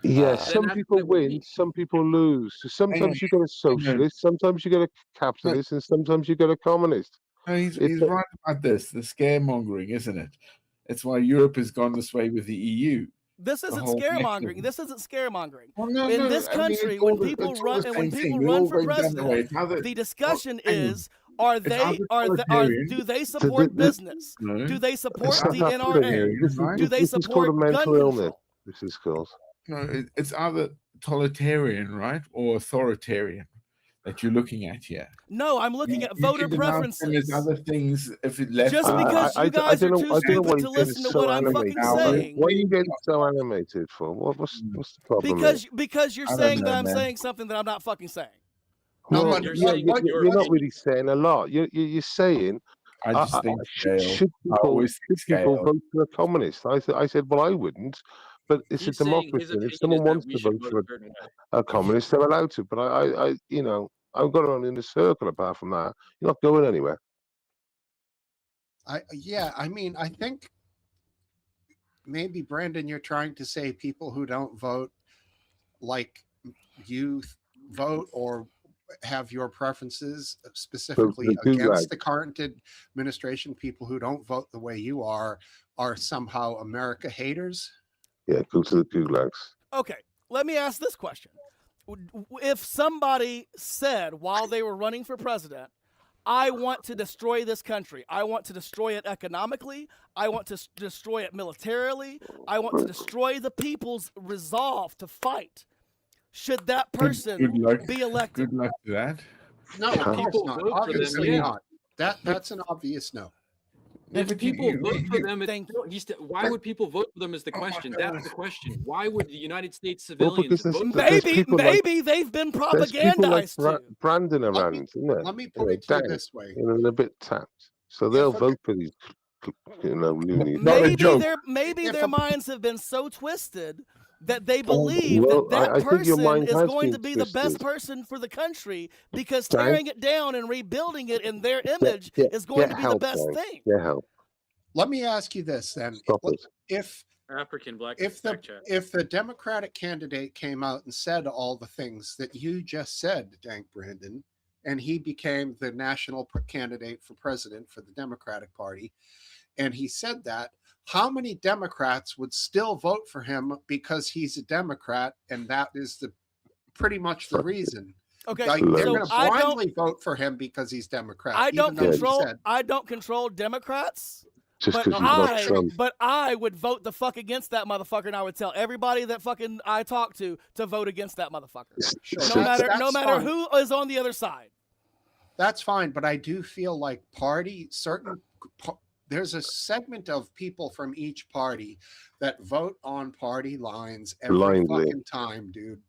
Yes, some people win, some people lose. So sometimes you get a socialist, sometimes you get a capitalist, and sometimes you get a communist. No, he's right about this. The scaremongering, isn't it? It's why Europe has gone this way with the EU. This isn't scaremongering. This isn't scaremongering. Well, in this country, when people run for president, the discussion is: do they support business? No. Do they support the NRA? Do they support gun control? This is called. No, it's either totalitarian, right, or authoritarian that you're looking at here. No, I'm looking at voter preferences. There's other things. If it left, just because you guys are too stupid to listen to what I'm fucking saying. Why are you getting so animated for? What's the problem? Because you're saying that I'm saying something that I'm not fucking saying. No, you're not really saying a lot. You're saying. I just think should people vote for a communist? I said, well, I wouldn't. but it's a He's saying his democracy. And if opinion is someone that wants we to should vote vote for a certain way. a communist, they're allowed to. But I you know, I've got around in a circle. Apart from that, you're not going anywhere. I mean, I think maybe, Brandon, you're trying to say people who don't vote like you vote or have your preferences specifically the against gulag. the current administration, people who don't vote the way you are somehow America haters. Yeah, go to the gulags. Okay, let me ask this question. If somebody said while they were running for president, I want to destroy this country. I want to destroy it economically. I want to destroy it militarily. I want to destroy the people's resolve to fight. Should that person Good luck. be elected? Good luck to that. No, If of course people not. vote for them, Obviously yeah. not. That's an obvious no. No, If but people vote for them, Thank why would people vote for them is the question. That's the question. Why would the United States Well, civilians because vote for there's them? people like Maybe they've been there's people like propagandized to. Brandon Let around, me, isn't there? let me You put know, it to you Dank, this way. you know, they're a bit tapped, so they'll If a- vote for these, you know, loonies. Not a Maybe joke. If their a- minds have been so twisted that they believe Well, that I think your person mind is has going been to be the best twisted. person for the country because Dank, tearing it down and rebuilding it in their image is going get to be help, the best Dank. thing. Get help. Let me ask you this then: Stop it. if African black if fact chat. the Democratic candidate came out and said all the things that you just said, DankBrandon, and he became the national candidate for president for the Democratic Party, and he said that, how many Democrats would still vote for him because he's a Democrat, and that is the pretty much the reason? Okay, Like, they're so going to blindly vote for him because he's Democrat. I don't even though he control said, I don't control Democrats. Just But because he's not Trump. but I would vote the fuck against that motherfucker, and I would tell everybody that fucking I talk to vote against that motherfucker. Sure, No matter that's fine. who is on the other side. That's fine, but I do feel like there's a segment of people from each party that vote on party lines every Blindly. fucking time, dude.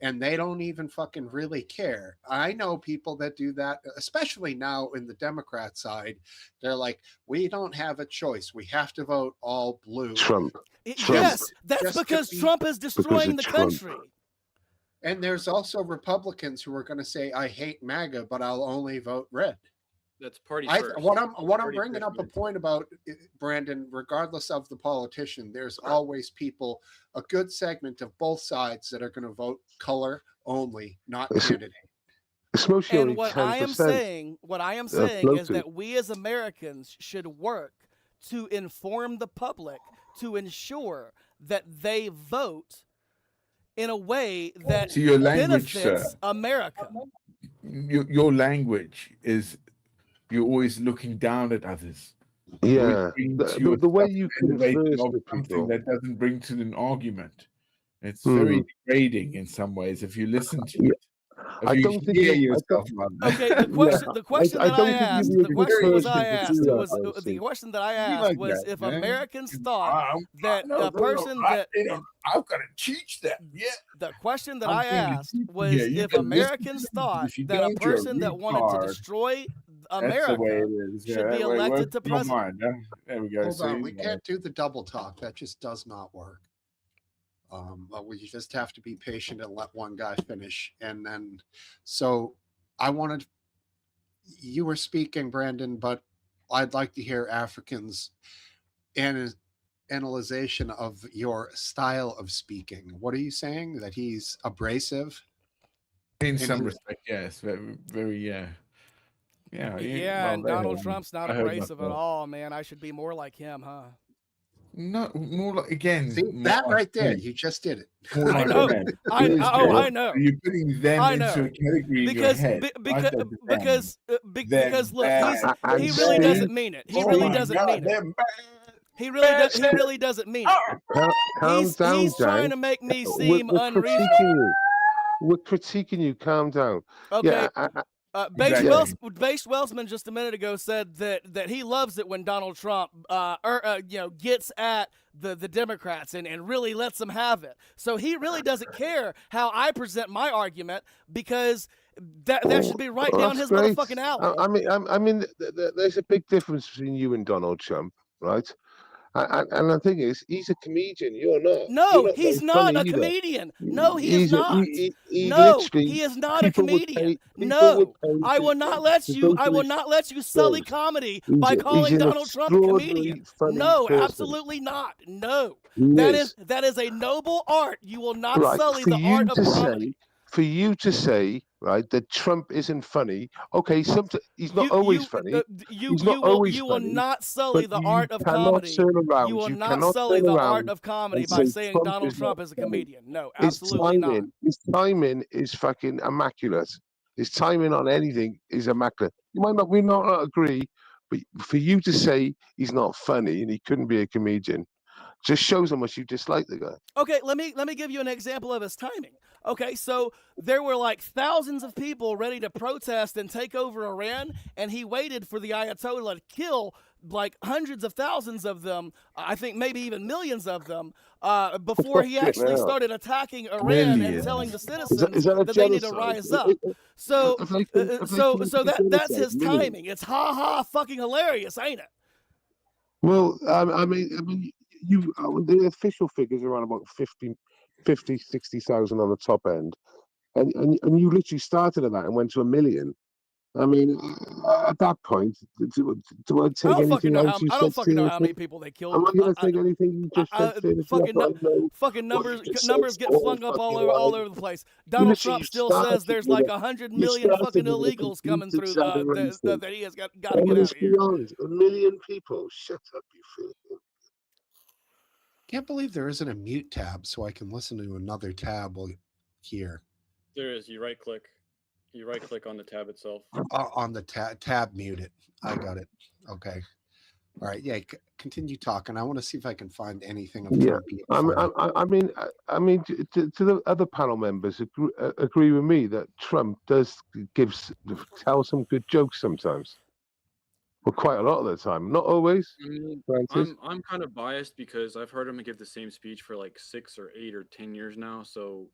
And they don't even fucking really care. I know people that do that, especially now in the Democrat side. They're like, we don't have a choice. We have to vote all blue. Trump. Yes, that's just to because be- Trump is destroying the Trump. country. And there's also Republicans who are going to say, I hate MAGA, but I'll only vote red. That's party I, first. what I'm Party bringing first up a movement. point about, Brandon, regardless of the politician, there's always people, a good segment of both sides that are going to vote color only, not It's- candidate. It's mostly And only what I am 10%. saying is floating. that we as Americans should work to inform the public to ensure that they vote in a way that See, your language, benefits sir. America. Your language is you're always looking down at others. Yeah, Brings you the way stuff you elevating converse of with something people. that doesn't bring to an argument. It's very degrading in some ways if you listen to it. If I you don't think hear you- I yourself don't- on that. Okay, the question I that don't I think you'd asked, be a the good question was person I to asked, do it that, was I the see. question that I Be asked like was that, if man. Americans thought that No, a person that I've got to teach them. Yeah. the question that I'm I trying to asked teach you was here. You if can listen to Americans them. thought If you that a don't, you're a person that wanted to retard. destroy That's the way America it is. should be that way elected works to in your president. mind, huh? There we go. Hold on, See? we can't do the double talk. That just does not work. We just have to be patient and let one guy finish. And then, so you were speaking, Brandon, but I'd like to hear Africans analyzation of your style of speaking. What are you saying? That he's abrasive? In And some he- respect, yes. Very, very, yeah. Yeah, Yeah, and well, Donald there, Trump's not I heard abrasive at myself. all, man. I should be more like him, huh? No, more like, again. See, more that like right there, them. you just did it. More I like know. them. I Yours know. there. I know. You're putting them I into know. a category in your Because head. because look, bad. he really see? doesn't mean it. He Oh really my doesn't God, mean it. they're bad. He really doesn't mean it. Calm down, He's trying Dank. to make me We're seem unreasonable. critiquing you. We're critiquing you. Calm down. Okay. Yeah, Base Exactly. Welsman just a minute ago said that he loves it when Donald Trump gets at the Democrats and really lets them have it. So he really doesn't care how I present my argument because that should be right down that's his great. motherfucking alley. I mean, there's a big difference between you and Donald Trump, right? And the thing is, he's a comedian. You're not. No, You're not he's very not funny a either. comedian. No, he is He's not. he No, literally. he is not a People would comedian. pay. People would No, pay I will not let to you. go I to will his not let you sully shows. comedy He's by calling an Donald Trump a comedian. extraordinary funny No, person. absolutely not. No, He that is. is a noble art. You will not Right, sully for the you art of to comedy. say, for you to say, right, that Trump isn't funny. Okay, he's not always funny. He's not always You will funny. not sully But the you art of cannot comedy. turn You around. will You not cannot sully turn the art around of comedy and by say saying Trump Donald is not Trump is a funny. comedian. No, His absolutely not. timing is fucking immaculate. His timing on anything is immaculate. We might not agree, but for you to say he's not funny and he couldn't be a comedian, just shows how much you dislike the guy. Okay, let me give you an example of his timing. Okay, so there were like thousands of people ready to protest and take over Iran, and he waited for the Ayatollah to kill like hundreds of thousands of them, I think maybe even millions of them, before he actually started attacking Iran and telling the citizens that a that they need to genocide? rise up. So, that's his timing. It's ha ha fucking hilarious, ain't it? Well, I mean, the official figures are around about 50, 60,000 on the top end, and you literally started at that and went to 1 million. I mean, at that point, do I take anything else you I said don't fucking know how seriously? many people they killed. Am I going to take anything you just said seriously? Fucking numbers get flung up all over the place. Donald Trump still says there's like 100 million fucking illegals coming through that he has got to get out of here. 1 million people. Shut up, you fool. Can't believe there isn't a mute tab so I can listen to another tab here. There is. You right click on the tab itself. On the tab mute it. I got it. Okay. All right. Yeah. Continue talking. I want to see if I can find anything of Trump being funny. I mean, to the other panel members agree with me that Trump does tell some good jokes sometimes. Well, quite a lot of the time, not always. I'm kind of biased because I've heard him give the same speech for like 6 or 8 or 10 years now, so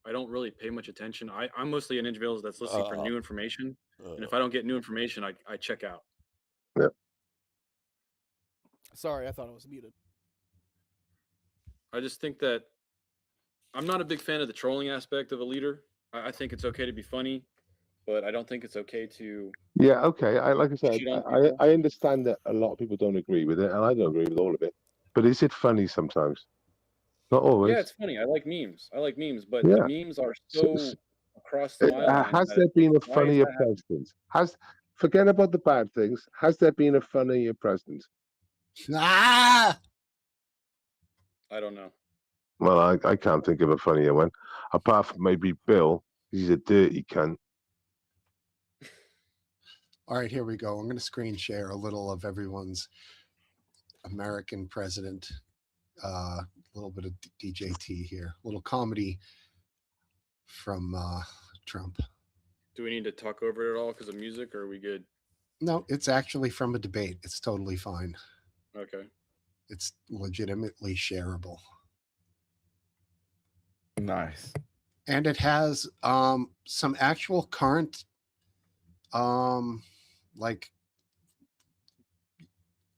I don't really pay much attention. I'm mostly an individual that's listening for new information, and if I don't get new information, I check out. Yeah. Sorry, I thought I was muted. I just think that I'm not a big fan of the trolling aspect of a leader. I think it's okay to be funny, but I don't think it's okay to. Yeah, okay. Like I said, I understand that a lot of people don't agree with it, and I don't agree with all of it. But is it funny sometimes? Not always. Yeah, it's funny. I like memes, but the memes are so across the line. Has there been a funnier president? Forget about the bad things. Has there been a funnier president? Ah! I don't know. Well, I can't think of a funnier one, apart from maybe Bill. He's a dirty cunt. All right, here we go. I'm going to screen share a little of everyone's American president. A little bit of DJT here. A little comedy from Trump. Do we need to talk over it at all because of music, or are we good? No, it's actually from a debate. It's totally fine. Okay. It's legitimately shareable. Nice. And it has some actual current like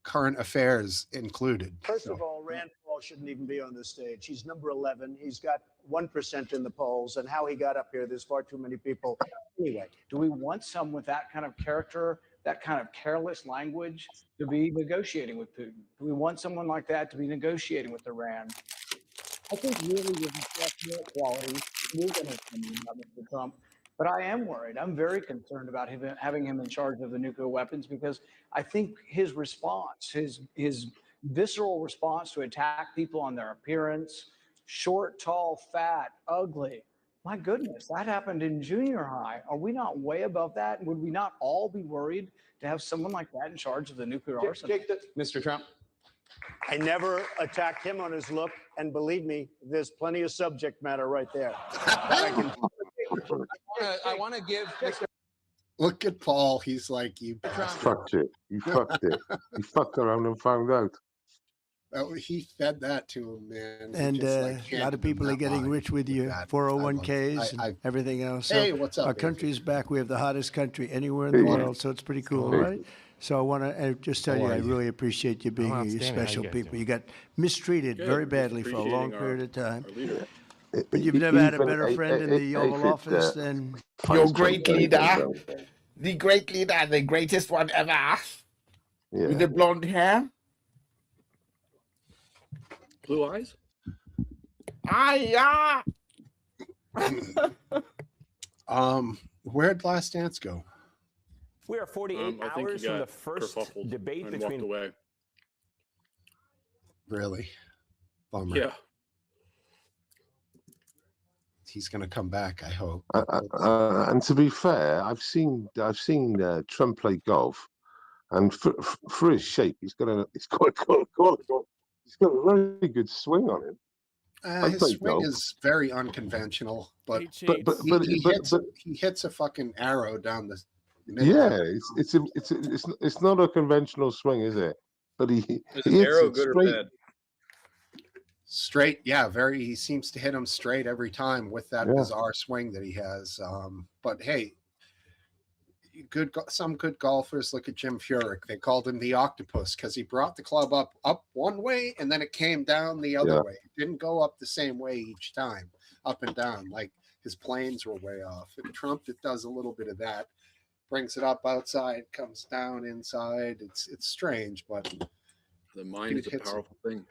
current affairs included. First of all, Rand Paul shouldn't even be on this stage. He's number 11. He's got 1% in the polls, and how he got up here, there's far too many people. Anyway, do we want someone with that kind of character, that kind of careless language to be negotiating with Putin? Do we want someone like that to be negotiating with Iran? I think really with intellectual quality, we're going to come about Mr. Trump. But I am worried. I'm very concerned about having him in charge of the nuclear weapons, because I think his response, his visceral response to attack people on their appearance, short, tall, fat, ugly. My goodness, that happened in junior high. Are we not way above that? Would we not all be worried to have someone like that in charge of the nuclear arsenal? Mr. Trump. I never attacked him on his look, and believe me, there's plenty of subject matter right there. I want to give Mr. Look at Paul. He's like, you fucked it. You fucked it. You fucked around and found out. Oh, he fed that to him, man. And a lot of people are getting rich with your 401ks and everything else. So hey, what's up? Our country's back. We have the hottest country anywhere in the world, so it's pretty cool, right? So I want to just tell How you, are I you? really appreciate you being here. You're outstanding. How you special guys people. doing? You got mistreated Good. very Just badly for a long appreciating period of time. our leader. But you've never had a Even better friend in the Oval Aphid, Office than Your finds Trump great very, leader, very well. the great leader, the greatest one ever, with Yeah. the blonde hair. Blue eyes? Yeah. Where'd Last Dance go? We are 48 I think hours he from got the first kerfuffled debate and between. walked away. Really? Bummer. Yeah. He's going to come back, I hope. And to be fair, I've seen Trump play golf, and for his shape, he's got a very good swing on him. His swing is very unconventional, but He cheats. he hits a fucking arrow down the middle. Yeah, it's not a conventional swing, is it? But he Is he an hits arrow it good or straight. bad? Straight, yeah, very. He seems to hit him straight every time with that Yeah. bizarre swing that he has. But hey, some good golfers. Look at Jim Furyk. They called him the octopus because he brought the club up one way and then it came down the other Yeah. way. It didn't go up the same way each time, up and down. Like his planes were way off. And Trump, it does a little bit of that. Brings it up outside, comes down inside. It's strange, but The mind is a powerful thing.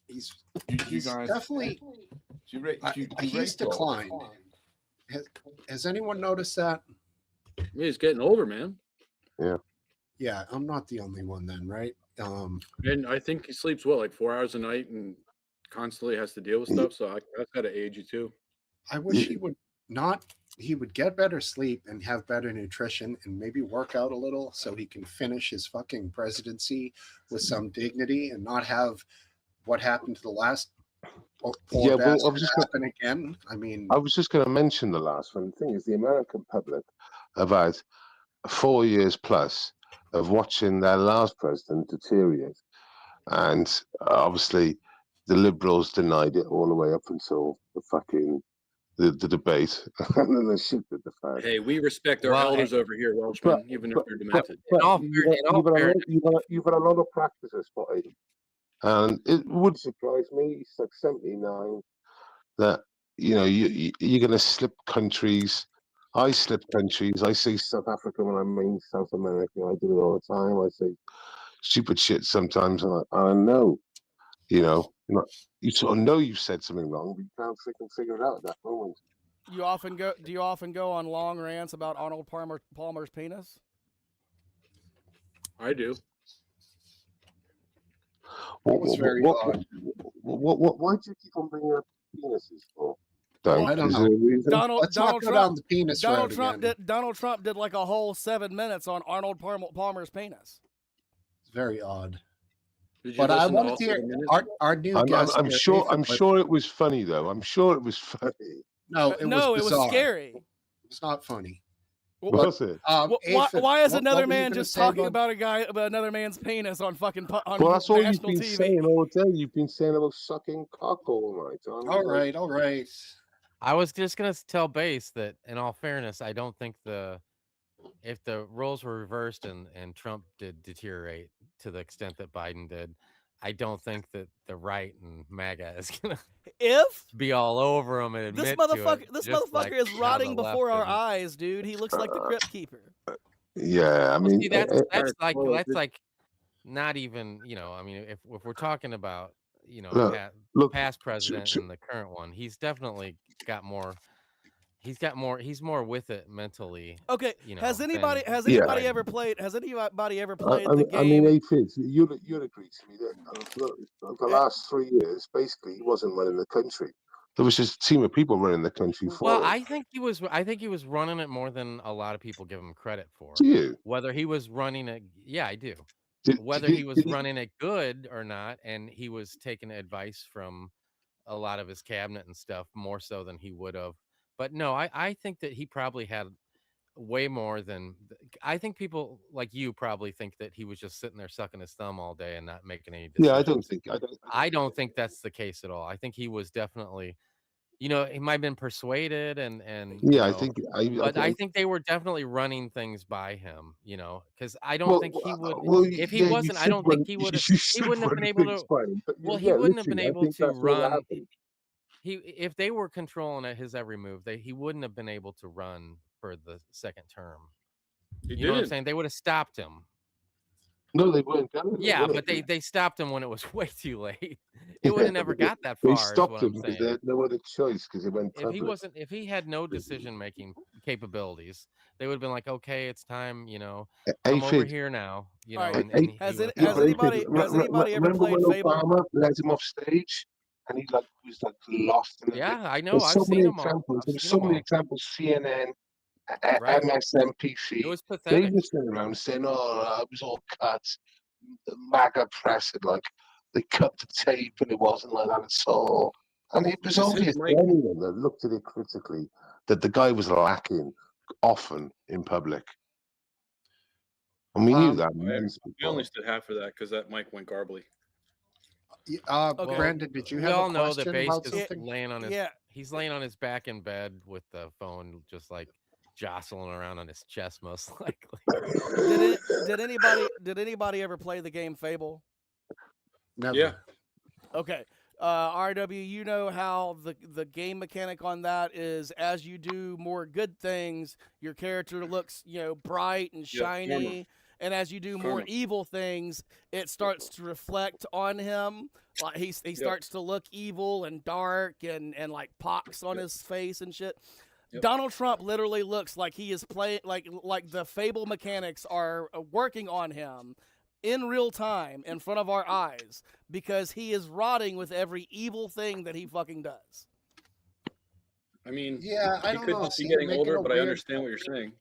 He's guys- definitely. He's declined. Has anyone noticed that? He's getting older, man. Yeah. Yeah, I'm not the only one then, right? And I think he sleeps well, like 4 hours a night, and constantly has to deal with stuff. So that's got to age you too. I wish he would not. He would get better sleep and have better nutrition and maybe work out a little so he can finish his fucking presidency with some dignity and not have what happened to the last poor Yeah, well, I bastard was just happen again. I mean, I was just going to mention the last one. The thing is, the American public have had 4 years plus of watching their last president deteriorate, and obviously the Liberals denied it all the way up until the debate, and then they shifted the fact. Hey, we respect our elders over here, Welshman, even if they're demented. You've had a lot of practices, Spotty. And it would surprise me. He's like 79. That you're going to slip countries. I slip countries. I say South Africa when I mean South America. I do it all the time. I say stupid shit sometimes, and I know, you sort of know you've said something wrong, but you can't freaking figure it out at that moment. Do you often go on long rants about Arnold Palmer's penis? I do. that was very odd. Why do you keep on bringing up penises for? I don't Is know. there a reason? Let's not go down the penis road again. Donald Trump did like a whole 7 minutes on Arnold Palmer's penis. It's very odd. Did you But I listen to wanted all to hear 7 minutes? our new guest. I'm here, sure. Nathan, I'm but- sure it was funny though. I'm sure it was funny. No, it was bizarre. scary. It's not funny. Was it? Why is another what were you man gonna just say, talking bud? about another man's penis on fucking on Well, that's all you've national been TV? saying all day. You've been saying about sucking cock all night. All right. I was just gonna tell Base that, in all fairness, I don't think if the roles were reversed and Trump did deteriorate to the extent that Biden did, I don't think that the right and MAGA is gonna be all over him and admit This motherfucker is rotting before our eyes, dude. He looks like the Crypt Keeper. Yeah, I mean, see, that's like not even, I mean, if we're talking about past president and the current one, he's definitely got more. He's more with it mentally. Okay. Has anybody ever played? Has anybody ever played the game? I mean, Aphids, you'd agree to me that the last 3 years, basically, he wasn't running the country. There was just a team of people running the country for Well, him. I think he was running it more than a lot of people give him credit for. Do you? Whether he was running it, yeah, I do. Whether he was running it good or not, and he was taking advice from a lot of his cabinet and stuff more so than he would have. But no, I think that he probably had way more than. I think people like you probably think that he was just sitting there sucking his thumb all day and not making any decisions. Yeah, I don't think. I don't think that's the case at all. I think he was definitely, You know, he might have been persuaded, and Yeah, I think they were definitely running things by him. Because I don't think he would. If he wasn't, I don't think he would have. He wouldn't have been able to. Well, he wouldn't have been able to run. If they were controlling his every move, he wouldn't have been able to run for the second term. You know what I'm saying? They would have stopped him. No, they weren't. Yeah, but they stopped him when it was way too late. It would have never got that far. They stopped him because they had no other choice because it went public. If he had no decision-making capabilities, they would have been like, okay, it's time, come over here now. Has anybody ever played Fable? Obama let him off stage and he was lost. Yeah, I know. There's so many examples. There's so many examples. CNN, MSNBC. It was pathetic. They were sitting around saying, "Oh, it was all cut." The MAGA press had they cut the tape, and it wasn't like that at all. And it was obvious to anyone that looked at it critically that the guy was lacking often in public. And we knew that. I only stood half of that because that mic went garbly. Okay. Brandon, did you have we all a know question that Base about is something? laying on his he's laying on his back in bed with the phone just like jostling around on his chest, most likely. Did anybody ever play the game Fable? Never. Yeah. Okay. RW, you know how the game mechanic on that is as you do more good things, your character looks, bright and shiny. And as you do more evil things, it starts to reflect on him. Like he starts to look evil and dark and like pox on his face and shit. Donald Trump literally looks like he is playing like the Fable mechanics are working on him in real time in front of our eyes because he is rotting with every evil thing that he fucking does. I mean, yeah, I don't know. He could be getting older, but I understand what you're saying.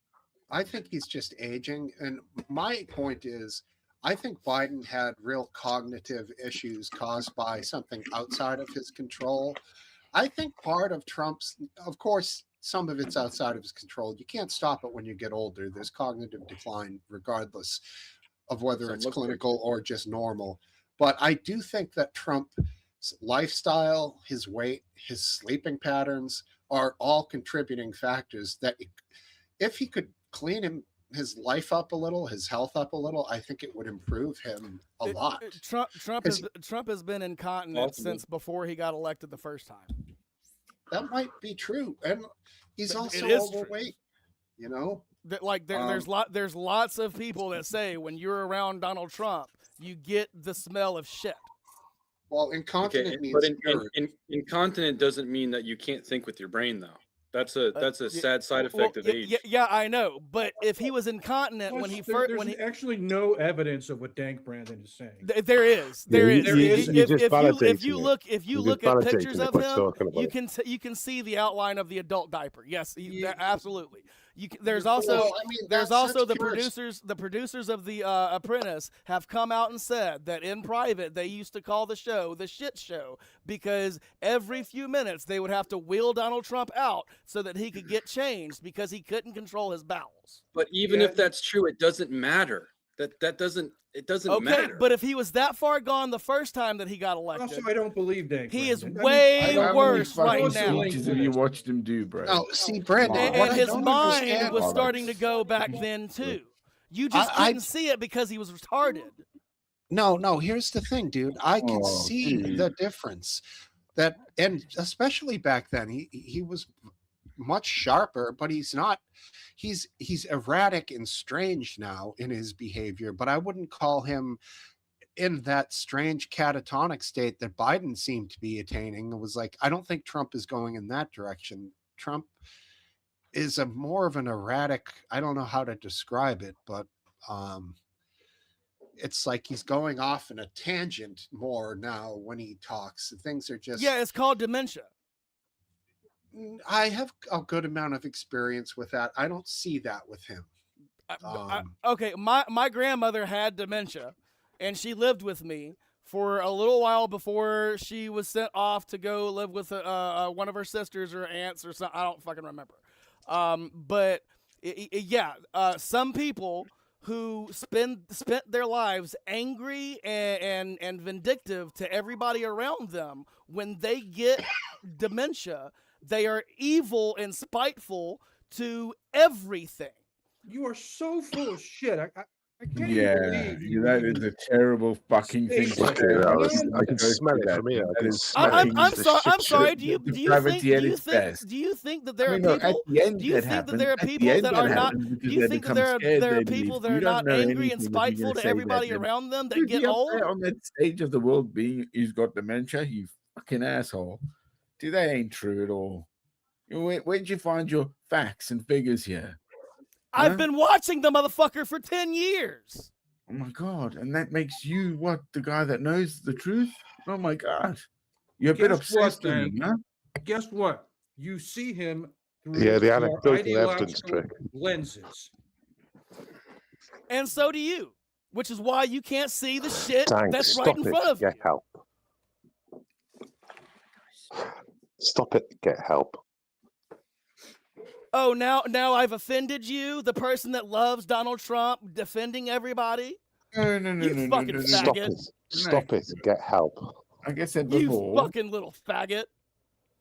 I think he's just aging. And my point is, I think Biden had real cognitive issues caused by something outside of his control. I think part of Trump's, of course, some of it's outside of his control. You can't stop it when you get older. There's cognitive decline, regardless of whether it's clinical or just normal. But I do think that Trump's lifestyle, his weight, his sleeping patterns are all contributing factors that if he could clean his life up a little, his health up a little, I think it would improve him a lot. Trump has been incontinent since before he got elected the first time. That might be true, and he's also overweight. There's lots of people that say when you're around Donald Trump, you get the smell of shit. Well, incontinent means incontinent doesn't mean that you can't think with your brain, though. That's a sad side effect of age. Yeah, I know. But if he was incontinent when he first, there's actually no evidence of what DankBrandon is saying. There is. If you look at pictures of him, you can see the outline of the adult diaper. Yes, absolutely. There's also the producers. The producers of The Apprentice have come out and said that in private they used to call the show the shit show because every few minutes they would have to wheel Donald Trump out so that he could get changed because he couldn't control his bowels. But even if that's true, it doesn't matter. It doesn't matter. But if he was that far gone the first time that he got elected, also I don't believe that he is way worse right now. You watched him do, Brandon. No, see, Brandon, and his mind was starting to go back then too. You just couldn't see it because he was retarded. No. Here's the thing, dude. I can see the difference. And especially back then, he was much sharper, but he's not. He's erratic and strange now in his behavior, but I wouldn't call him in that strange catatonic state that Biden seemed to be attaining. It was like, I don't think Trump is going in that direction. Trump is more of an erratic, I don't know how to describe it, but it's like he's going off in a tangent more now when he talks. Things are just... Yeah, it's called dementia. I have a good amount of experience with that. I don't see that with him. Okay, my grandmother had dementia, and she lived with me for a little while before she was sent off to go live with one of her sisters or aunts or something. I don't fucking remember. But some people who spent their lives angry and vindictive to everybody around them, when they get dementia, They are evil and spiteful to everything. You are so full of shit. I can't Yeah, even believe you. that is a terrible fucking thing to Fucking say. hell, I can smell it from here. I can smell it. I'm It's sorry. the I'm shit sorry. show. Do you Depravity at its best. do you think that there I are mean, look, people? at the end Do you that think that happens. there are At the people end that are not? happens because Do you they think that become scared there are they people leave. that You are don't not know angry anything and if you're gonna spiteful to say that, everybody then. around them that Dude, get he up old? there on that stage of the world being he's got dementia, you fucking asshole. Dude, that ain't true at all. Where'd you find your facts and figures here? I've been watching the motherfucker for 10 years. Oh my god! And that makes you what, the guy that knows the truth? Oh my god! You're a bit obsessed with him, huh? Guess what? You see him through Yeah, the more anecdotal evidence ideological trick. lenses. And so do you, which is why you can't see the shit Dank, that's right stop in it. front of you. Get help. Stop it. Get help. Oh, now I've offended you, the person that loves Donald Trump defending everybody? No, You fucking Stop faggot. it. Stop it. Get help. Like I said You before. fucking little faggot.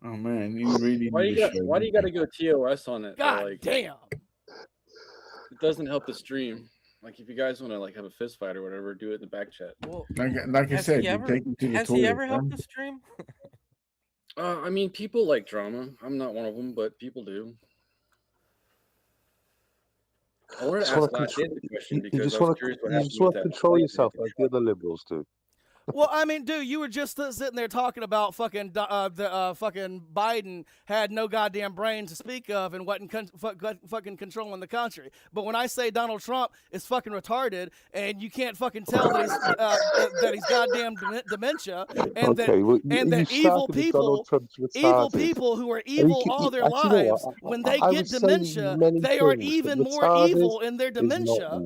Oh man, you really Why need do to show you got to go TOS on it? God like, damn. It doesn't help the stream. Like, if you guys want to like have a fist fight or whatever, do it in the back chat. Well, like I said, you take him to the has toilet. he ever helped huh? the stream? I mean, people like drama. I'm not one of them, but people do. I wanted to ask last the question you because just I was want curious to, what you happened just with want to that control fight yourself with like the other liberals do. Well, I mean, dude, you were just sitting there talking about fucking fucking Biden had no goddamn brain to speak of and wasn't fucking controlling the country. But when I say Donald Trump is fucking retarded and you can't fucking tell that he's goddamn dementia and that evil people who are evil all their lives, when they get dementia, they are even more evil in their dementia.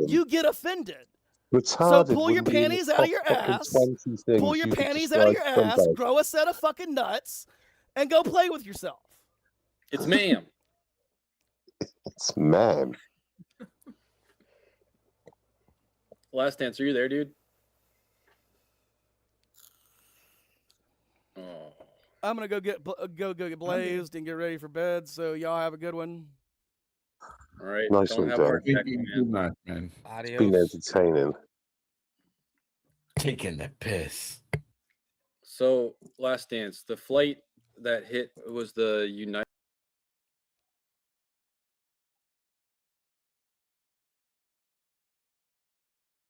You get offended. Retarded So pull your wouldn't be in the panties out top of your fucking ass. 20 things Pull your you could panties out of describe your Trump ass. as. Grow a set of fucking nuts, and go play with yourself. It's ma'am. It's man. Last dance, are you there, dude? Oh. I'm gonna go get blazed and get ready for bed. So y'all have a good one. All right. Nice Don't one, have Dan. a heart attack, Good night, man. It's been entertaining. Taking the piss. So, last dance, the flight that hit was the United.